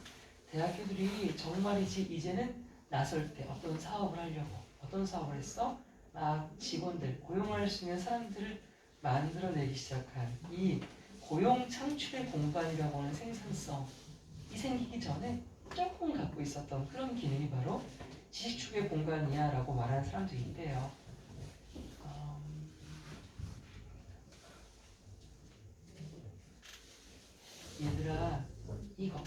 대학교들이 정말이지 이제는 나설 때 어떤 사업을 하려고 어떤 사업을 했어? 막 직원들, 고용할 수 있는 사람들을 만들어내기 시작한 이 고용 창출의 공간이라고 하는 생산성이 생기기 전에 조금 갖고 있었던 그런 기능이 바로 지식축의 공간이야 라고 말하는 사람도 있대요. 얘들아 이거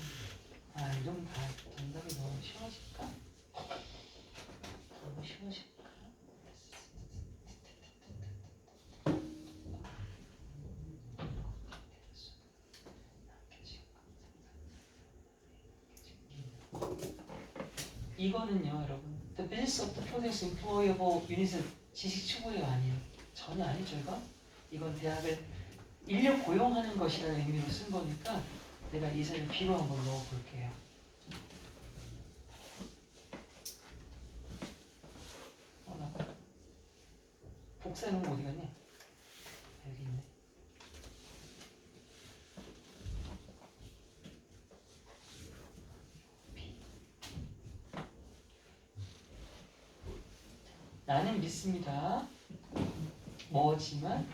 이러면 다 정답이 너무 쉬워질까? 너무 쉬워질까? 이거는요 여러분 The business of the produce employable unit은 지식 추구예요? 아니에요? 전혀 아니죠 이건 대학을 인력 고용하는 것이라는 의미로 쓴 거니까 내가 이 사를 B로 한번 넣어볼게요. 복사해놓은 거 어디 갔니? 여기 있네. 나는 믿습니다. 뭐지만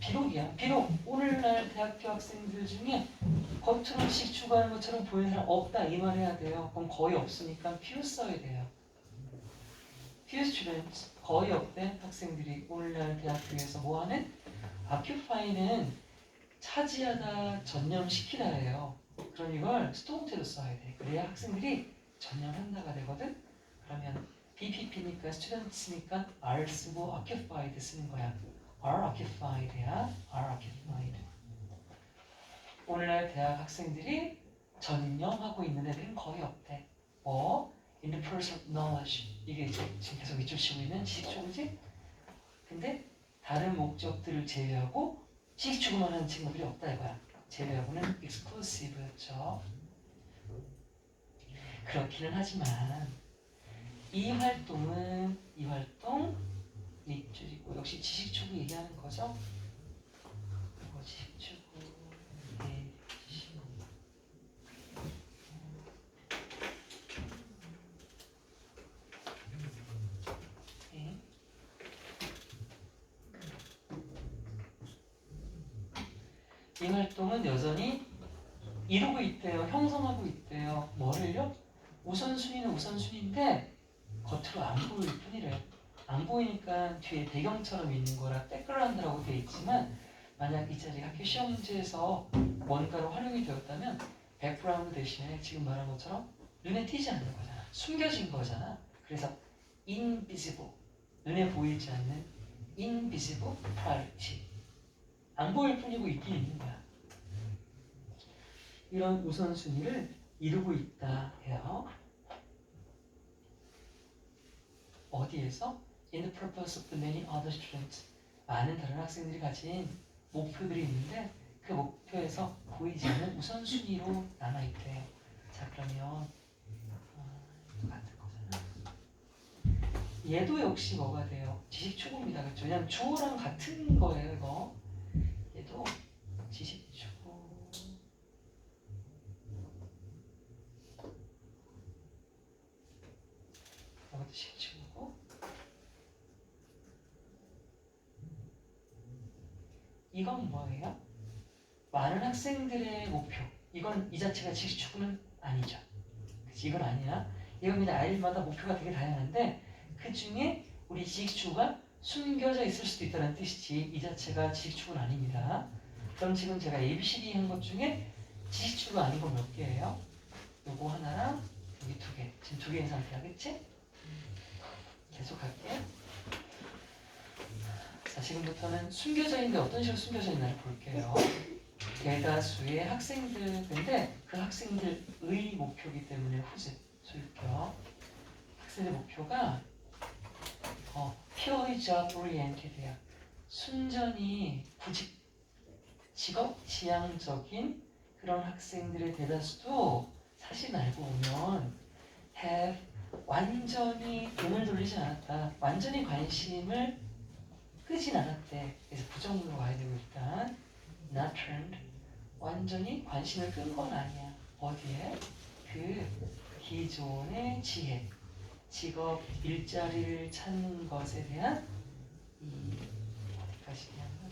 비록이야. 비록 오늘날 대학교 학생들 중에 겉으로 식 추구하는 것처럼 보이는 사람 없다 이 말 해야 돼요. 그럼 거의 없으니까 few 써야 돼요. few students 거의 없대. 학생들이 오늘날 대학교에서 뭐하는? occupy는 차지하다, 전념시키다예요. 그럼 이걸 수동태로 써야 돼. 그래야 학생들이 전념한다가 되거든. 그러면 BPP니까 students니까 are 쓰고 occupied 쓰는 거야. are occupied야. are occupied. 오늘날 대학 학생들이 전념하고 있는 애들은 거의 없대. in the pursuit of knowledge. 이게 지금 계속 밑줄 치고 있는 지식추구지? 근데 다른 목적들을 제외하고 지식추구만 하는 친구들이 없다 이거야. 제외하고는 exclusive였죠. 그렇기는 하지만 이 활동 밑줄이고 역시 지식추구 얘기하는 거죠. 지식추구 이 활동은 여전히 이루고 있대요. 형성하고 있대요. 뭐를요? 우선순위는 우선순위인데 겉으로 안 보일 뿐이래요. 안 보이니까 뒤에 배경처럼 있는 거라 백그라운드라고 되어 있지만 만약 이 자리가 학교 시험 문제에서 뭔가로 활용이 되었다면 백그라운드 대신에 지금 말한 것처럼 눈에 띄지 않는 거잖아. 숨겨진 거잖아. 그래서 invisible, 눈에 보이지 않는 invisible priority. 안 보일 뿐이고 있긴 있는 거야. 이런 우선순위를 이루고 있다 해요. 어디에서? In the purpose of the many other students. 많은 다른 학생들이 가진 목표들이 있는데 그 목표에서 보이지 않는 우선순위로 남아있대요. 자, 그러면 같은 거잖아. 얘도 역시 뭐가 돼요? 지식추구입니다. 그렇죠? 왜냐면 주어랑 같은 거예요, 이거. 얘도 지식추구. 이것도 지식추구고. 이건 뭐예요? 많은 학생들의 목표. 이건 이 자체가 지식추구는 아니죠. 그치? 이건 아니야. 이건 그냥 아이들마다 목표가 되게 다양한데 그 중에 우리 지식추구가 숨겨져 있을 수도 있다는 뜻이지 이 자체가 지식추구는 아닙니다. 그럼 지금 제가 ABCD 한 것 중에 지식추구가 아닌 거 몇 개예요? 요거 하나랑 여기 두 개. 지금 두 개인 상태야. 그치? 계속 할게. 자, 지금부터는 숨겨져 있는데 어떤 식으로 숨겨져 있나를 볼게요. 대다수의 학생들, 근데 그 학생들의 목표이기 때문에 후제, 소유격. 학생의 목표가 purely job oriented야. 순전히 구직, 직업 지향적인 그런 학생들의 대다수도 사실 알고 보면 have 완전히 눈을 돌리지 않았다. 완전히 관심을 끄진 않았대. 그래서 부정으로 와야 되고 일단 not turned. 완전히 관심을 끈 건 아니야. 어디에? 그 기존의 지혜, 직업, 일자리를 찾는 것에 대한 이 어디까지냐면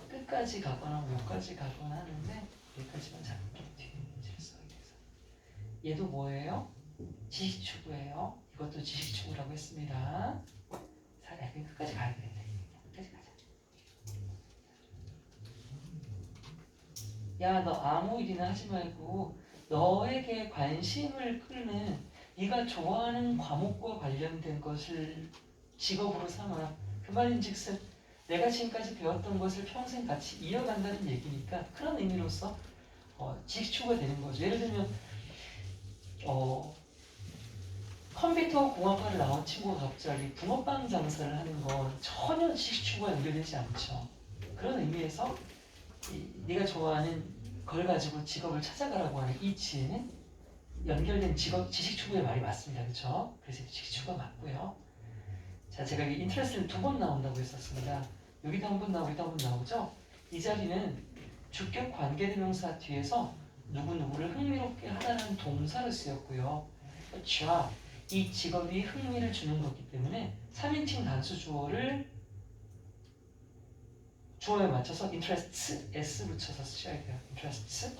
끝까지 가거나 못까지 가거나 하는데 여기까지만 잡게 뒤에 문제를 써야 돼서 얘도 뭐예요? 지식추구예요. 이것도 지식추구라고 했습니다. 자, 끝까지 가야 되겠네. 끝까지 가자. 야, 너 아무 일이나 하지 말고 너에게 관심을 끌는 네가 좋아하는 과목과 관련된 것을 직업으로 삼아. 그 말인즉슨 내가 지금까지 배웠던 것을 평생 같이 이어간다는 얘기니까 그런 의미로서 지식추구가 되는 거죠. 예를 들면 컴퓨터 공학과를 나온 친구가 갑자기 붕어빵 장사를 하는 건 전혀 지식추구와 연결되지 않죠. 그런 의미에서 네가 좋아하는 걸 가지고 직업을 찾아가라고 하는 이 지혜는 연결된 직업 지식추구의 말이 맞습니다. 그렇죠? 그래서 지식추구가 맞고요. 자, 제가 이 인트레스트는 두 번 나온다고 했었습니다. 여기도 한 번 나오고 여기도 한 번 나오죠? 이 자리는 주격 관계대명사 뒤에서 누구누구를 흥미롭게 하다는 동사로 쓰였고요. 그렇죠? 이 직업이 흥미를 주는 거기 때문에 3인칭 단수 주어를 주어에 맞춰서 interests, s 붙여서 쓰셔야 돼요. interests.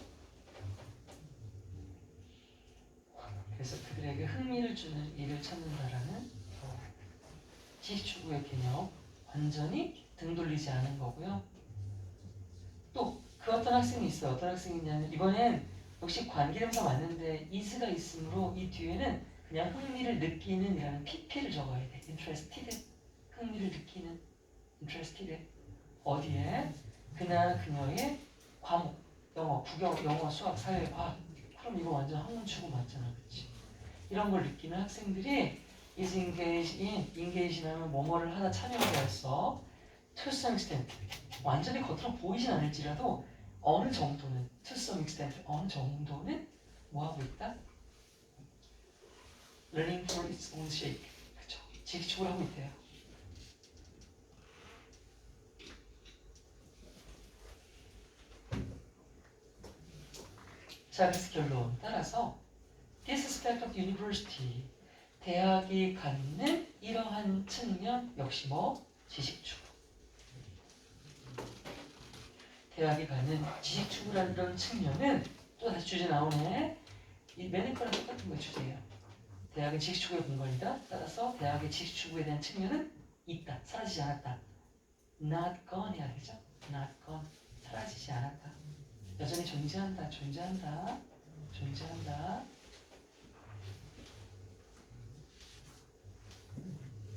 그래서 그들에게 흥미를 주는 일을 찾는다라는 지식추구의 개념 완전히 등 돌리지 않은 거고요. 또 그 어떤 학생이 있어요. 어떤 학생이냐면 이번엔 역시 관계대명사 맞는데 is가 있으므로 이 뒤에는 그냥 흥미를 느끼는 이라는 pp를 적어야 돼. interested. 흥미를 느끼는 interested. 어디에? 그나 그녀의 과목, 영어, 국어, 영어, 수학, 사회, 과학. 그럼 이거 완전 학문 추구 맞잖아, 그렇지? 이런 걸 느끼는 학생들이 is engaged in, engaged 하면 뭐뭐를 하다 참여를 했어. To some extent, 완전히 겉으로 보이진 않을지라도 어느 정도는, to some extent, 어느 정도는 뭐 하고 있다? Learning for its own sake. 그렇죠? 지식추구를 하고 있대요. 자, 그래서 결론 따라서 this aspect of university, 대학이 갖는 이러한 측면 역시 뭐? 지식추구. 대학이 갖는 지식추구라는 이런 측면은 또 다시 주제 나오네. 이 맨의 거랑 똑같은 거 주제예요. 대학은 지식추구의 공간이다. 따라서 대학의 지식추구에 대한 측면은 있다. 사라지지 않았다. Not gone 해야 되죠. Not gone. 사라지지 않았다. 여전히 존재한다. 존재한다. 존재한다.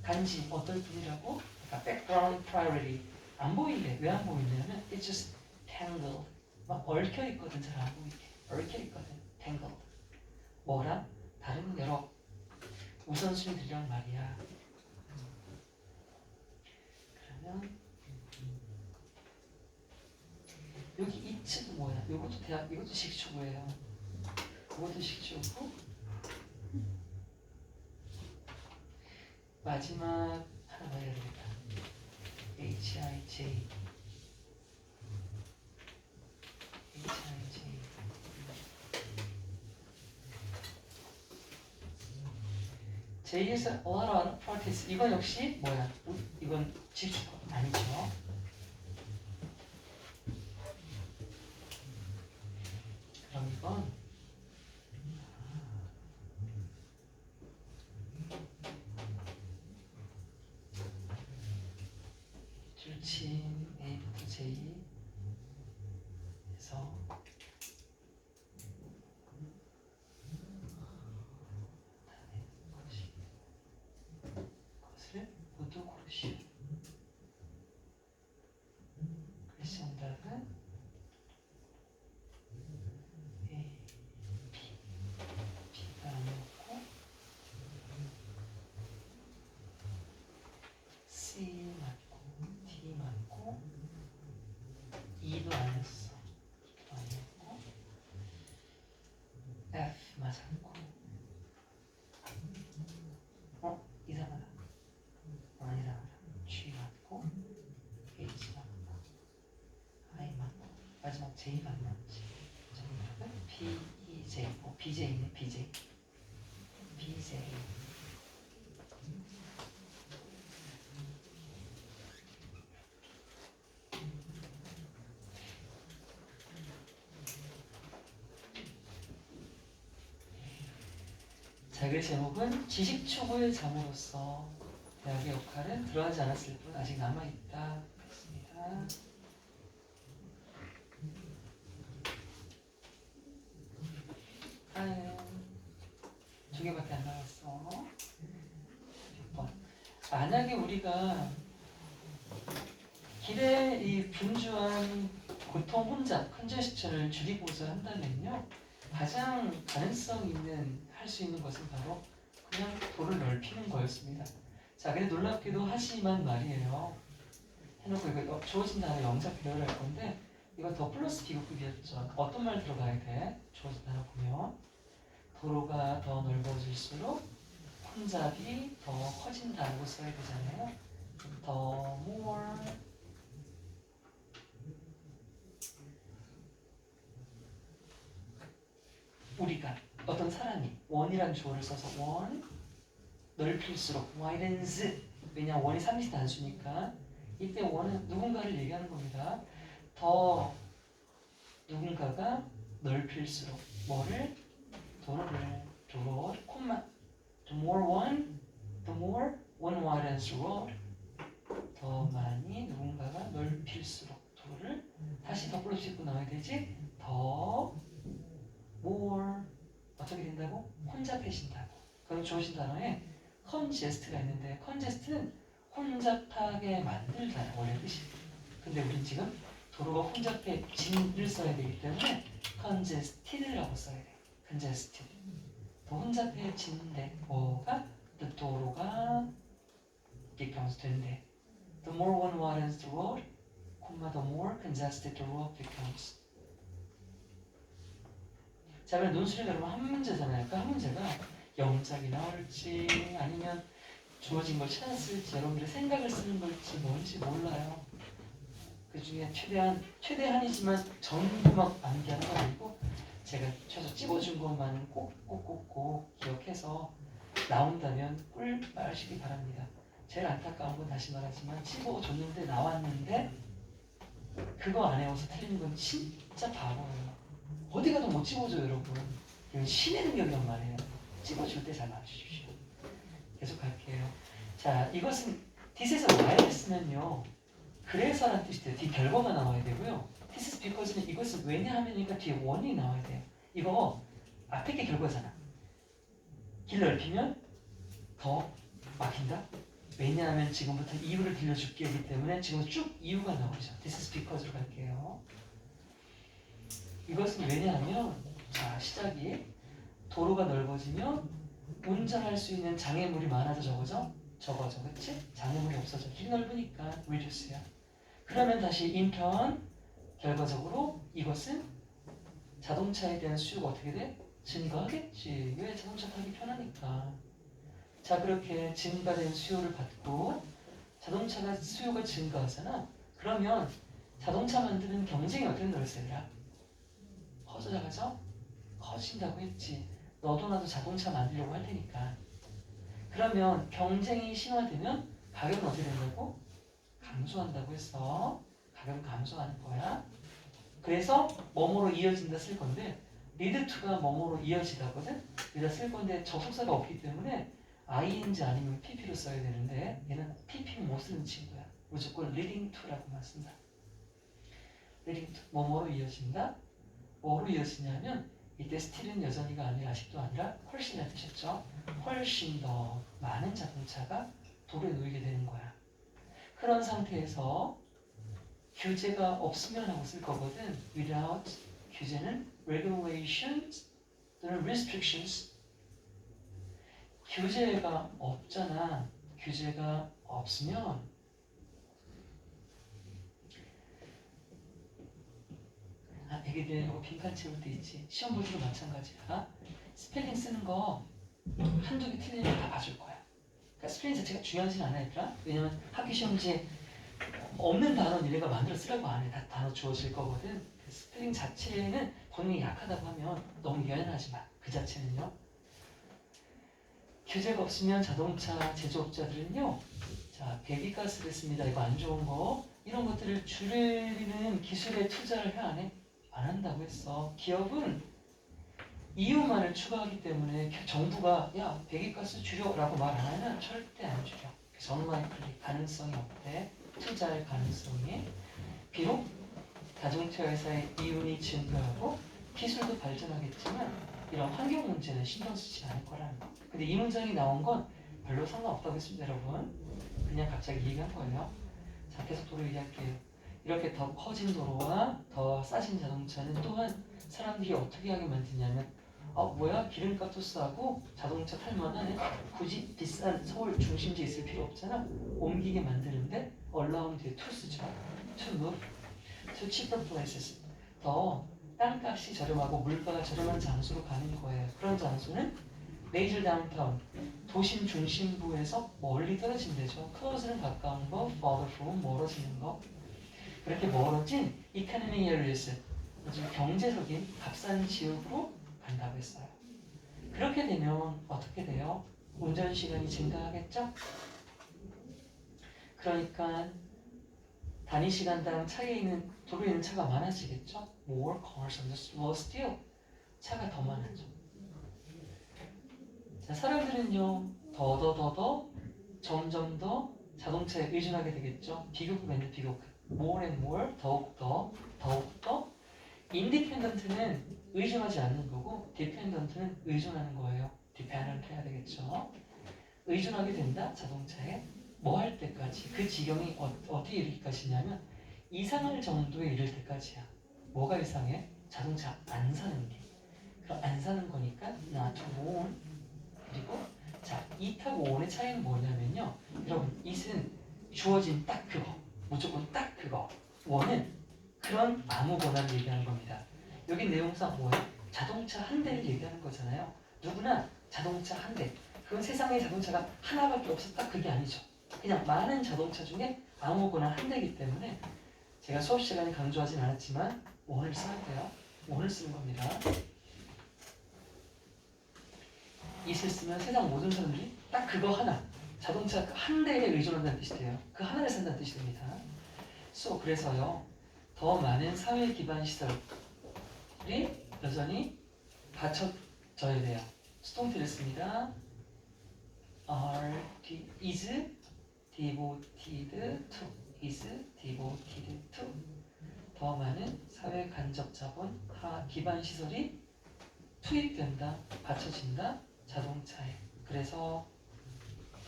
단지 어떨 뿐이라고? 그러니까 background priority. 안 보이는데 왜 안 보이냐면 it's just tangled. 막 얽혀 있거든. 잘 안 보이게. 얽혀 있거든. tangled. 뭐랑? 다른 여러 우선순위들이란 말이야. 그러면 여기 이 측은 뭐야? 이것도 대학, 이것도 식추구예요. 이것도 식추구. 마지막 하나 더 해야 되겠다. HIJ. HIJ. J에서 a lot of practice. 이건 역시 뭐야? 이건 식추구 아니죠. 그럼 이건 줄침 A부터 J 에서 것을 모두 고르시오. 글씨 정답은 A, B, B가 아니었고 C 맞고 D 맞고 E도 아니었어. E도 아니었고 F 맞았고 이상하다. 이상하다. G 맞고 H 맞고 I 맞고 마지막 J가 안 맞지. 정답은 B, E, J. BJ네. BJ. BJ. 자, 그 제목은 지식추구의 장으로서 대학의 역할은 들어가지 않았을 뿐 아직 남아있다 했습니다. 두 개밖에 안 나왔어. 6번. 만약에 우리가 길에 이 분주한 고통 혼잡, 컨제스천을 줄이고자 한다면요. 가장 가능성 있는 할 수 있는 것은 바로 그냥 도를 넓히는 거였습니다. 자, 근데 놀랍게도 하지만 말이에요. 해놓고 이거 주어진 단어 영작 배열을 할 건데 이거 더 플러스 비교급이었죠. 어떤 말 들어가야 돼? 주어진 단어 보면 도로가 더 넓어질수록 혼잡이 더 커진다고 써야 되잖아요. 더 more 우리가 어떤 사람이 원이란 주어를 써서 원 넓힐수록 widens 왜냐 원이 3이 단수니까 이때 원은 누군가를 얘기하는 겁니다. 더 누군가가 넓힐수록 뭐를 도로를 콤마 the more one widens the road 더 많이 누군가가 넓힐수록 도로를 다시 더 플러스 짚고 나와야 되지 더 more 어떻게 된다고? 혼잡해진다고. 그럼 주어진 단어에 conges트가 있는데 conges트는 혼잡하게 만들다 원래 뜻이. 근데 우린 지금 도로가 혼잡해진을 써야 되기 때문에 congested라고 써야 돼. congested. 더 혼잡해진데 뭐가? the 도로가 becomes 된대. The more one widens the road, the more congested the road becomes. 자, 그럼 논술이 여러분 한 문제잖아요. 그 한 문제가 영작이 나올지 아니면 주어진 걸 찾았을지 여러분들의 생각을 쓰는 걸지 뭔지 몰라요. 그 중에 최대한이지만 전부 막 암기하는 건 아니고 제가 최소 찝어준 것만은 꼭 기억해서 나온다면 꿀 마시기 바랍니다. 제일 안타까운 건 다시 말하지만 찝어줬는데 나왔는데 그거 안 해와서 틀리는 건 진짜 바보예요. 어디 가도 못 찝어줘요, 여러분. 이건 신의 능력이란 말이에요. 집어줄 때 잘 맞춰주십시오. 계속 갈게요. 자, 이것은 this에서 why를 쓰면요. 그래서란 뜻이 돼요. 뒤 결과가 나와야 되고요. this is because는 이것은 왜냐하면이니까 뒤에 원이 나와야 돼요. 이거 앞에 게 결과잖아. 길 넓히면 더 막힌다. 왜냐하면 지금부터 이유를 들려줄게 하기 때문에 지금 쭉 이유가 나오죠. This is because로 갈게요. 이것은 왜냐하면 자 시작이 도로가 넓어지면 운전할 수 있는 장애물이 많아져 적어져 그치? 장애물이 없어져. 길이 넓으니까 reduce야. 그러면 다시 in turn 결과적으로 이것은 자동차에 대한 수요가 어떻게 돼? 증가하겠지. 왜? 자동차 타기 편하니까. 자 그렇게 증가된 수요를 받고 자동차가 수요가 증가하잖아. 그러면 자동차 만드는 경쟁이 어떻게 늘어서요? 커져나가죠? 커진다고 했지. 너도 나도 자동차 만들려고 할 테니까. 그러면 경쟁이 심화되면 가격은 어떻게 된다고? 감소한다고 했어. 가격은 감소하는 거야. 그래서 뭐뭐로 이어진다 쓸 건데 lead to가 뭐뭐로 이어지다거든. 여기다 쓸 건데 접속사가 없기 때문에 ing 아니면 pp로 써야 되는데 얘는 pp는 못 쓰는 친구야. 무조건 leading to라고만 쓴다. leading to 뭐뭐로 이어진다. 뭐로 이어지냐면 이때 still은 여전히가 아니라 아직도 아니라 훨씬이라 뜻이었죠. 훨씬 더 많은 자동차가 도로에 놓이게 되는 거야. 그런 상태에서 규제가 없으면 하고 쓸 거거든. without 규제는 regulations 또는 restrictions. 규제가 없잖아. 규제가 없으면 애기들 이거 빈칸 채울 때 있지. 시험 볼 때도 마찬가지야. 스펠링 쓰는 거 한두 개 틀리면 다 봐줄 거야. 그러니까 스펠링 자체가 중요하진 않아 얘들아. 왜냐면 학기 시험지에 없는 단어는 얘네가 만들어 쓰라고 안 해. 다 단어 주어질 거거든. 그 스펠링 자체는 본인이 약하다고 하면 너무 미안하지 마. 그 자체는요. 규제가 없으면 자동차 제조업자들은요. 자, 배기가스를 씁니다. 이거 안 좋은 거. 이런 것들을 줄이는 기술에 투자를 해 안 해? 안 한다고 했어. 기업은 이유만을 추가하기 때문에 정부가 야 배기가스 줄여라고 말 안 하면 절대 안 줄여. 그래서 언라이클리 가능성이 없대. 투자할 가능성이. 비록 자동차 회사의 이윤이 증가하고 기술도 발전하겠지만 이런 환경 문제는 신경 쓰지 않을 거라는 거. 근데 이 문장이 나온 건 별로 상관없다고 했습니다 여러분. 그냥 갑자기 얘기한 거예요. 자 계속 도로 얘기할게요. 이렇게 더 커진 도로와 더 싸진 자동차는 또한 사람들이 어떻게 하게 만드냐면 뭐야 기름값도 싸고 자동차 탈만하네. 굳이 비싼 서울 중심지에 있을 필요 없잖아. 옮기게 만드는데 allow는 뒤에 to 쓰죠. to move to cheaper places. 더 땅값이 저렴하고 물가가 저렴한 장소로 가는 거예요. 그런 장소는 major downtown 도심 중심부에서 멀리 떨어진 데죠. close는 가까운 거, farther from 멀어지는 거. 그렇게 멀어진 economic areas 아주 경제적인 값싼 지역으로 간다고 했어요. 그렇게 되면 어떻게 돼요? 운전 시간이 증가하겠죠? 그러니까 단위 시간당 차에 있는 도로에 있는 차가 많아지겠죠? More cars on the road still 차가 더 많아져. 자, 사람들은요 더 점점 더 자동차에 의존하게 되겠죠? 비교급에는 비교급. More and more 더욱 더 independent는 의존하지 않는 거고 dependent는 의존하는 거예요. dependent 해야 되겠죠. 의존하게 된다 자동차에 뭐 할 때까지 그 지경이 어디에 이르기까지냐면 이상할 정도에 이를 때까지야. 뭐가 이상해? 자동차 안 사는 게. 그럼 안 사는 거니까 not to own. 그리고 자 it하고 own의 차이는 뭐냐면요. 여러분 it은 주어진 딱 그거 무조건 딱 그거. one은 그런 아무거나를 얘기하는 겁니다. 여기 내용상 뭐예요? 자동차 한 대를 얘기하는 거잖아요. 누구나 자동차 한 대. 그건 세상에 자동차가 하나밖에 없었다 그게 아니죠. 그냥 많은 자동차 중에 아무거나 한 대이기 때문에 제가 수업 시간에 강조하진 않았지만 원을 써야 돼요. 원을 쓰는 겁니다. it을 쓰면 세상 모든 사람들이 딱 그거 하나 자동차 한 대에 의존한다는 뜻이 돼요. 그 하나를 산다는 뜻이 됩니다. 그래서요 더 많은 사회 기반 시설이 여전히 받쳐져야 돼요. 수동태를 씁니다. is devoted to. is devoted to. 더 많은 사회 간접 자본 기반 시설이 투입된다, 받쳐진다, 자동차에. 그래서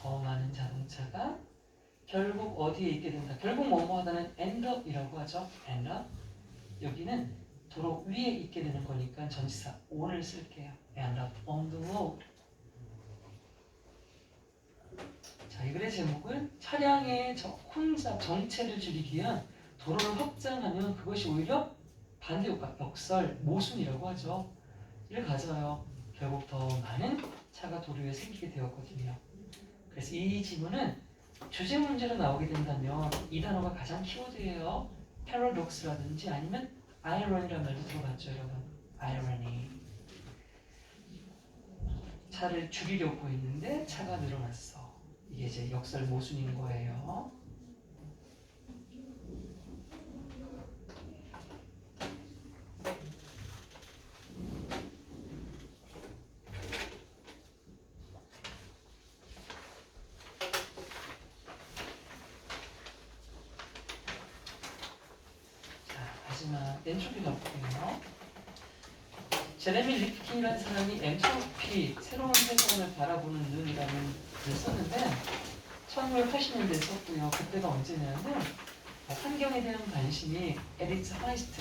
더 많은 자동차가 결국 어디에 있게 된다. 결국 뭐뭐 하다는 end up이라고 하죠. end up. 여기는 도로 위에 있게 되는 거니까 전치사 on을 쓸게요. end up on the road. 자, 이 글의 제목은 차량의 혼잡 정체를 줄이기 위한 도로를 확장하면 그것이 오히려 반대효과, 역설, 모순이라고 하죠. 이를 가져요. 결국 더 많은 차가 도로 위에 생기게 되었거든요. 그래서 이 지문은 주제 문제로 나오게 된다면 이 단어가 가장 키워드예요. paradox라든지 아니면 irony라는 말도 들어봤죠, 여러분. irony. 차를 줄이려고 했는데 차가 늘어났어. 이게 이제 역설 모순인 거예요. 마지막 엔트로피 가볼게요. 제레미 리프킨이라는 사람이 엔트로피, 새로운 세상을 바라보는 눈이라는 글을 썼는데 1980년대에 썼고요. 그때가 언제냐면 환경에 대한 관심이 at its highest,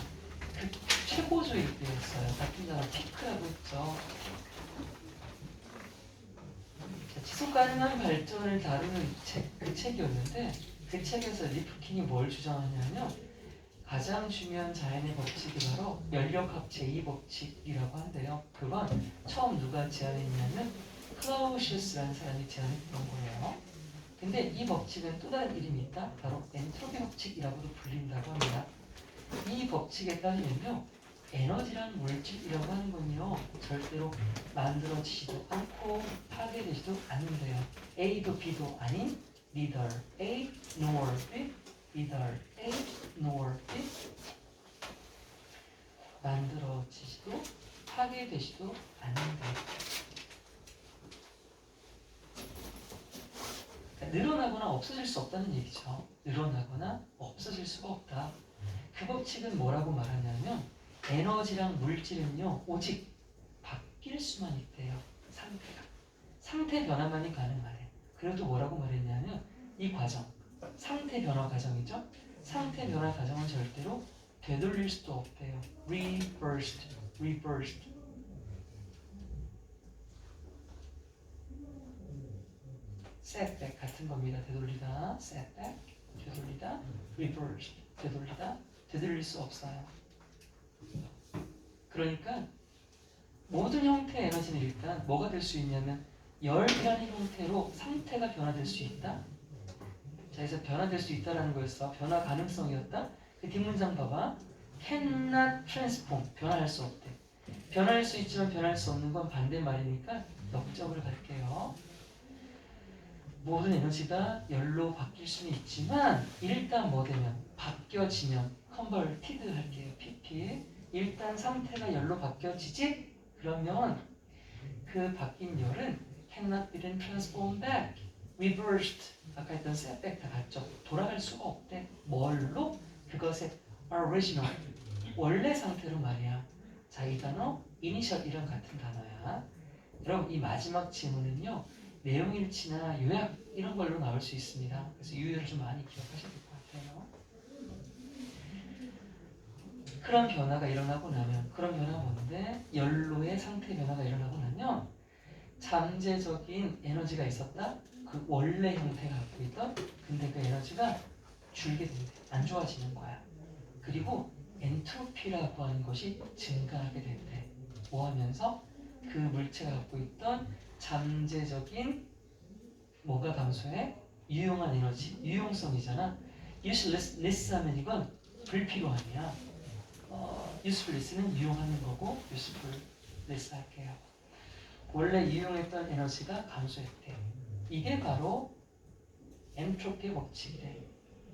그 최고조일 때였어요. 같은 단어 피크라고 했죠. 지속 가능한 발전을 다루는 그 책이었는데 그 책에서 리프킨이 뭘 주장하냐면 가장 중요한 자연의 법칙이 바로 연력학 제2법칙이라고 한대요. 그건 처음 누가 제안했냐면 클라우시우스라는 사람이 제안했던 거예요. 근데 이 법칙은 또 다른 이름이 있다. 바로 엔트로피 법칙이라고도 불린다고 합니다. 이 법칙에 따르면요, 에너지란 물질이라고 하는 건요 절대로 만들어지지도 않고 파괴되지도 않는데요. A도 B도 아닌 neither A nor B, neither A nor B. 만들어지지도 파괴되지도 않는데, 그러니까 늘어나거나 없어질 수 없다는 얘기죠. 늘어나거나 없어질 수가 없다. 그 법칙은 뭐라고 말하냐면 에너지랑 물질은요 오직 바뀔 수만 있대요. 상태 변화만이 가능하래. 그래도 뭐라고 말했냐면 이 과정, 상태 변화 과정이죠. 상태 변화 과정은 절대로 되돌릴 수도 없대요. reversed. setback 같은 겁니다. 되돌리다, setback, 되돌리다, reversed, 되돌리다, 되돌릴 수 없어요. 그러니까 모든 형태의 에너지는 일단 뭐가 될 수 있냐면 열변의 형태로 상태가 변화될 수 있다. 자, 그래서 변화될 수 있다라는 거였어. 변화 가능성이었다. 그 뒷문장 봐봐. cannot transform. 변화할 수 없대. 변화할 수 있지만 변할 수 없는 건 반대말이니까 역적을 갈게요. 모든 에너지가 열로 바뀔 수는 있지만 일단 뭐 되면 바뀌어지면 converted 할게요. PP. 일단 상태가 열로 바뀌어지지? 그러면 그 바뀐 열은 cannot be then transformed back, reversed. 아까 했던 setback 다 같죠. 돌아갈 수가 없대. 뭘로? 그것의 original, 원래 상태로 말이야. 자, 이 단어 initial이랑 같은 단어야. 여러분 이 마지막 지문은요 내용일치나 요약 이런 걸로 나올 수 있습니다. 그래서 유의를 좀 많이 기억하셔야 될 것 같아요. 그런 변화가 일어나고 나면, 그런 변화가 뭔데? 연로의 상태 변화가 일어나고 나면 잠재적인 에너지가 있었다? 그 원래 형태가 갖고 있던, 근데 그 에너지가 줄게 된대. 안 좋아지는 거야. 그리고 엔트로피라고 하는 것이 증가하게 된대. 뭐 하면서? 그 물체가 갖고 있던 잠재적인 뭐가 감소해? 유용한 에너지, 유용성이잖아. useless 하면 이건 불필요함이야. usefulness는 유용하는 거고 usefulness 할게요. 원래 유용했던 에너지가 감소했대. 이게 바로 엔트로피 법칙이래.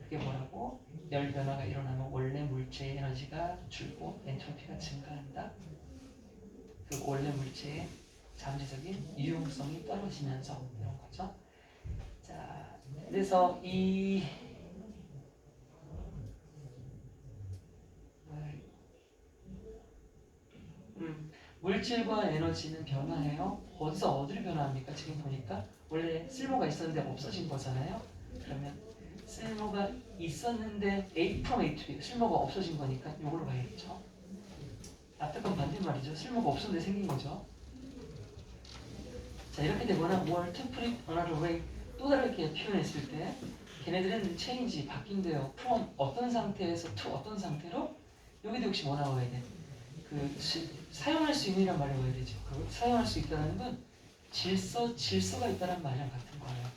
그게 뭐라고? 열 변화가 일어나면 원래 물체의 에너지가 줄고 엔트로피가 증가한다. 그 원래 물체의 잠재적인 유용성이 떨어지면서 이런 거죠. 자, 그래서 이 물질과 에너지는 변화해요. 어디서 어디로 변화합니까? 지금 보니까 원래 쓸모가 있었는데 없어진 거잖아요. 그러면 쓸모가 있었는데 A from A to B 쓸모가 없어진 거니까 이걸로 가야겠죠. 앞에 건 반대말이죠. 쓸모가 없었는데 생긴 거죠. 자, 이렇게 되거나 뭘 to put it another way 또 다르게 표현했을 때 걔네들은 change 바뀐대요. from 어떤 상태에서 to 어떤 상태로 여기도 역시 뭐 나와야 돼? 사용할 수 있는이란 말이 와야 되죠. 사용할 수 있다는 건 질서가 있다는 말이랑 같은 거예요.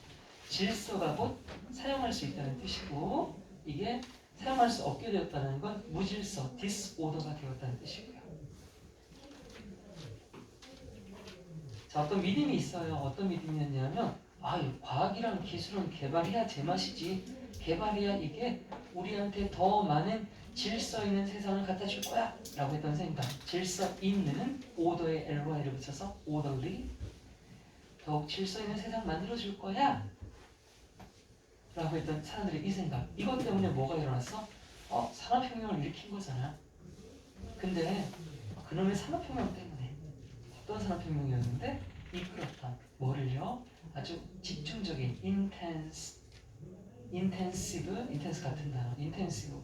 질서가 곧 사용할 수 있다는 뜻이고 이게 사용할 수 없게 되었다는 건 무질서, disorder가 되었다는 뜻이고요. 자, 어떤 믿음이 있어요. 어떤 믿음이었냐면 과학이랑 기술은 개발해야 제맛이지. 개발해야 이게 우리한테 더 많은 질서 있는 세상을 갖다 줄 거야 라고 했던 생각. 질서 있는 오더에 LY를 붙여서 orderly 더욱 질서 있는 세상 만들어 줄 거야 라고 했던 사람들의 이 생각. 이것 때문에 뭐가 일어났어? 산업혁명을 일으킨 거잖아. 근데 그놈의 산업혁명 때문에 어떤 산업혁명이었는데 이끌었던 뭐를요? 아주 집중적인 intensive 같은 단어 intensive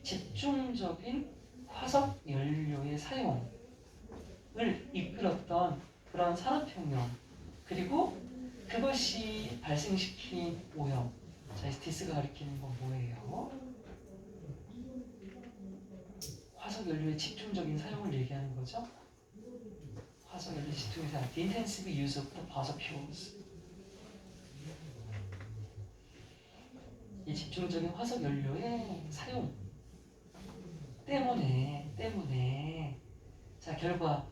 집중적인 화석 연료의 사용을 이끌었던 그런 산업혁명 그리고 그것이 발생시킨 오염. 자, 디스가 가리키는 건 뭐예요? 화석 연료의 집중적인 사용을 얘기하는 거죠. 화석 연료 집중의 사용. The intensive use of the fossil fuels. 이 집중적인 화석 연료의 사용 때문에 자, 결과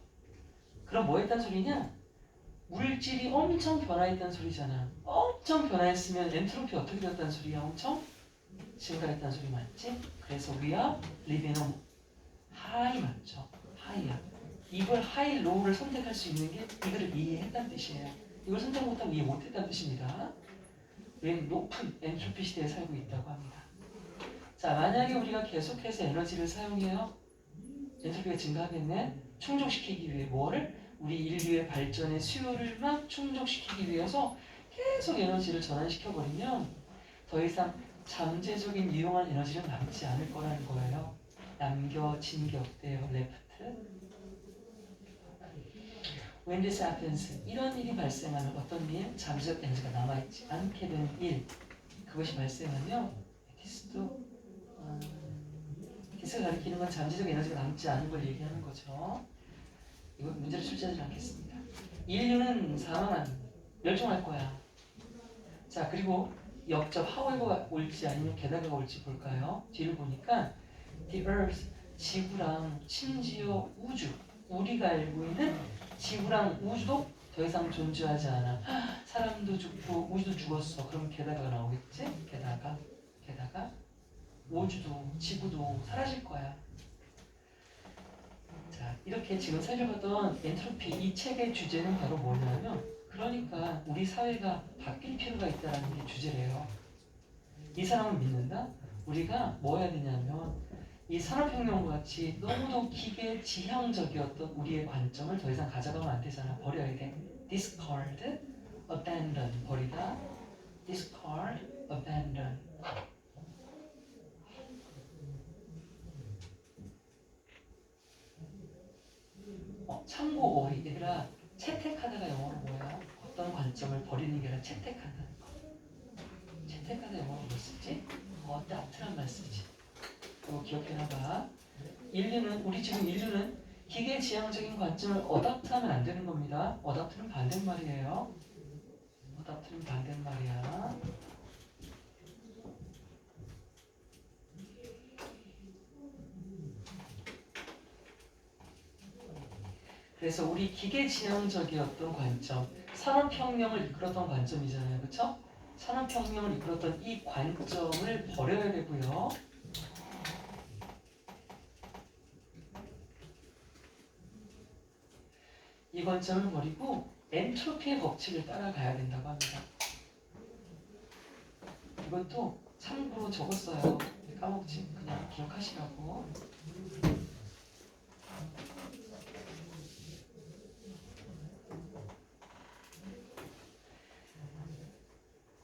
그럼 뭐 했단 소리냐? 물질이 엄청 변화했다는 소리잖아. 엄청 변화했으면 엔트로피 어떻게 되었다는 소리야? 엄청 증가했다는 소리 맞지? 그래서 우리가 living on high 맞죠? high야. 이걸 high, low를 선택할 수 있는 게 이거를 이해했다는 뜻이에요. 이걸 선택 못하면 이해 못했다는 뜻입니다. 우리는 높은 엔트로피 시대에 살고 있다고 합니다. 자, 만약에 우리가 계속해서 에너지를 사용해요. 엔트로피가 증가하겠네. 충족시키기 위해 뭐를? 우리 인류의 발전의 수요를 막 충족시키기 위해서 계속 에너지를 전환시켜버리면 더 이상 잠재적인 유용한 에너지는 남지 않을 거라는 거예요. 남겨진 게 없대요. left. When this happens, 이런 일이 발생하면 어떤 일? 잠재적 에너지가 남아있지 않게 되는 일. 그것이 발생하면 디스가 가리키는 건 잠재적 에너지가 남지 않은 걸 얘기하는 거죠. 이건 문제를 출제하지 않겠습니다. 인류는 멸종할 거야. 자, 그리고 역접 however가 올지 아니면 게다가가 올지 볼까요? 뒤를 보니까 the earth, 지구랑 심지어 우주, 우리가 알고 있는 지구랑 우주도 더 이상 존재하지 않아. 사람도 죽고 우주도 죽었어. 그럼 게다가가 나오겠지? 게다가 우주도 지구도 사라질 거야. 자, 이렇게 지금 살펴봤던 엔트로피 이 책의 주제는 바로 뭐냐면 그러니까 우리 사회가 바뀔 필요가 있다는 게 주제래요. 이 사람을 믿는다? 우리가 뭐 해야 되냐면 이 산업혁명과 같이 너무도 기계 지향적이었던 우리의 관점을 더 이상 가져가면 안 되잖아. 버려야 돼. discard, abandon, 버리다. discard, abandon. 참고 오해. 얘들아, 채택하다가 영어로 뭐야? 어떤 관점을 버리는 게 아니라 채택한다는 거. 채택하다 영어로 뭐 쓰지? adopt란 말 쓰지. 그거 기억해놔봐. 우리 지금 인류는 기계 지향적인 관점을 adopt하면 안 되는 겁니다. adopt는 반대말이에요. adopt는 반대말이야. 그래서 우리 기계 지향적이었던 관점, 산업혁명을 이끌었던 관점이잖아요. 그렇죠? 산업혁명을 이끌었던 이 관점을 버려야 되고요. 이 관점을 버리고 엔트로피의 법칙을 따라가야 된다고 합니다. 이것도 참고로 적었어요. 까먹지 그냥 기억하시라고.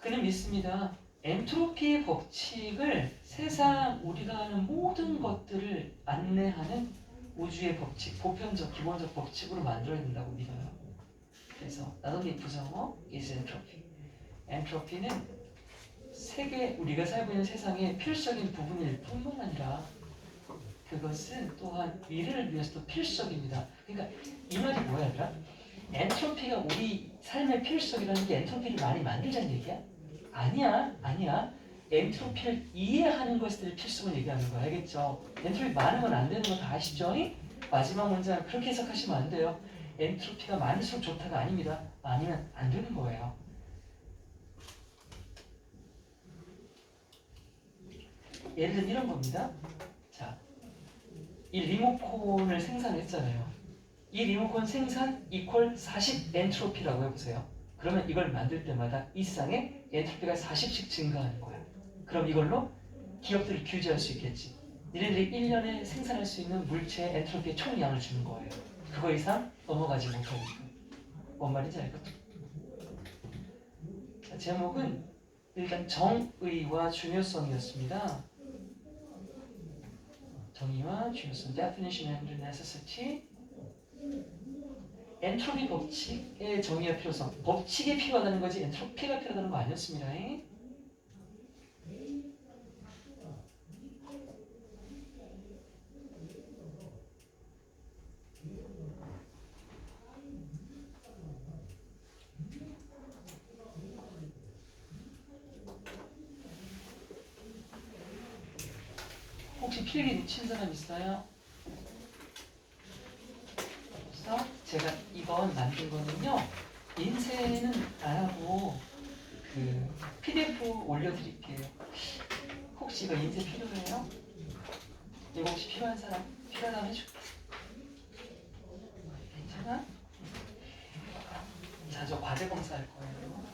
그는 믿습니다. 엔트로피의 법칙을 세상 우리가 아는 모든 것들을 안내하는 우주의 법칙, 보편적, 기본적 법칙으로 만들어야 된다고 믿어요. 그래서 not only 부정어 is entropy. 엔트로피는 세계, 우리가 살고 있는 세상의 필수적인 부분일 뿐만 아니라 그것은 또한 미래를 위해서도 필수적입니다. 그러니까 이 말이 뭐야 얘들아? 엔트로피가 우리 삶의 필수적이라는 게 엔트로피를 많이 만들자는 얘기야? 아니야. 엔트로피를 이해하는 것을 필수적으로 얘기하는 거야. 알겠죠? 엔트로피 많으면 안 되는 거 다 아시죠? 마지막 문장 그렇게 해석하시면 안 돼요. 엔트로피가 많을수록 좋다가 아닙니다. 많으면 안 되는 거예요. 예를 들면 이런 겁니다. 자, 이 리모컨을 생산했잖아요. 이 리모컨 생산 이퀄 40 엔트로피라고 해보세요. 그러면 이걸 만들 때마다 이 쌍의 엔트로피가 40씩 증가하는 거야. 그럼 이걸로 기업들을 규제할 수 있겠지. 얘네들이 1년에 생산할 수 있는 물체의 엔트로피의 총량을 주는 거예요. 그거 이상 넘어가지 못하니까. 뭔 말인지 알겠죠? 자, 제목은 일단 정의와 중요성이었습니다. 정의와 중요성, definition and necessity. 엔트로피 법칙의 정의와 필요성. 법칙이 필요하다는 거지 엔트로피가 필요하다는 거 아니었습니다. 혹시 필기 놓친 사람 있어요? 없어? 제가 이번 만든 거는요. 인쇄는 안 하고 그 PDF 올려드릴게요. 혹시 이거 인쇄 필요해요? 이거 혹시 필요한 사람? 필요하다면 해줄게. 괜찮아? 자, 저 과제 검사할 거예요.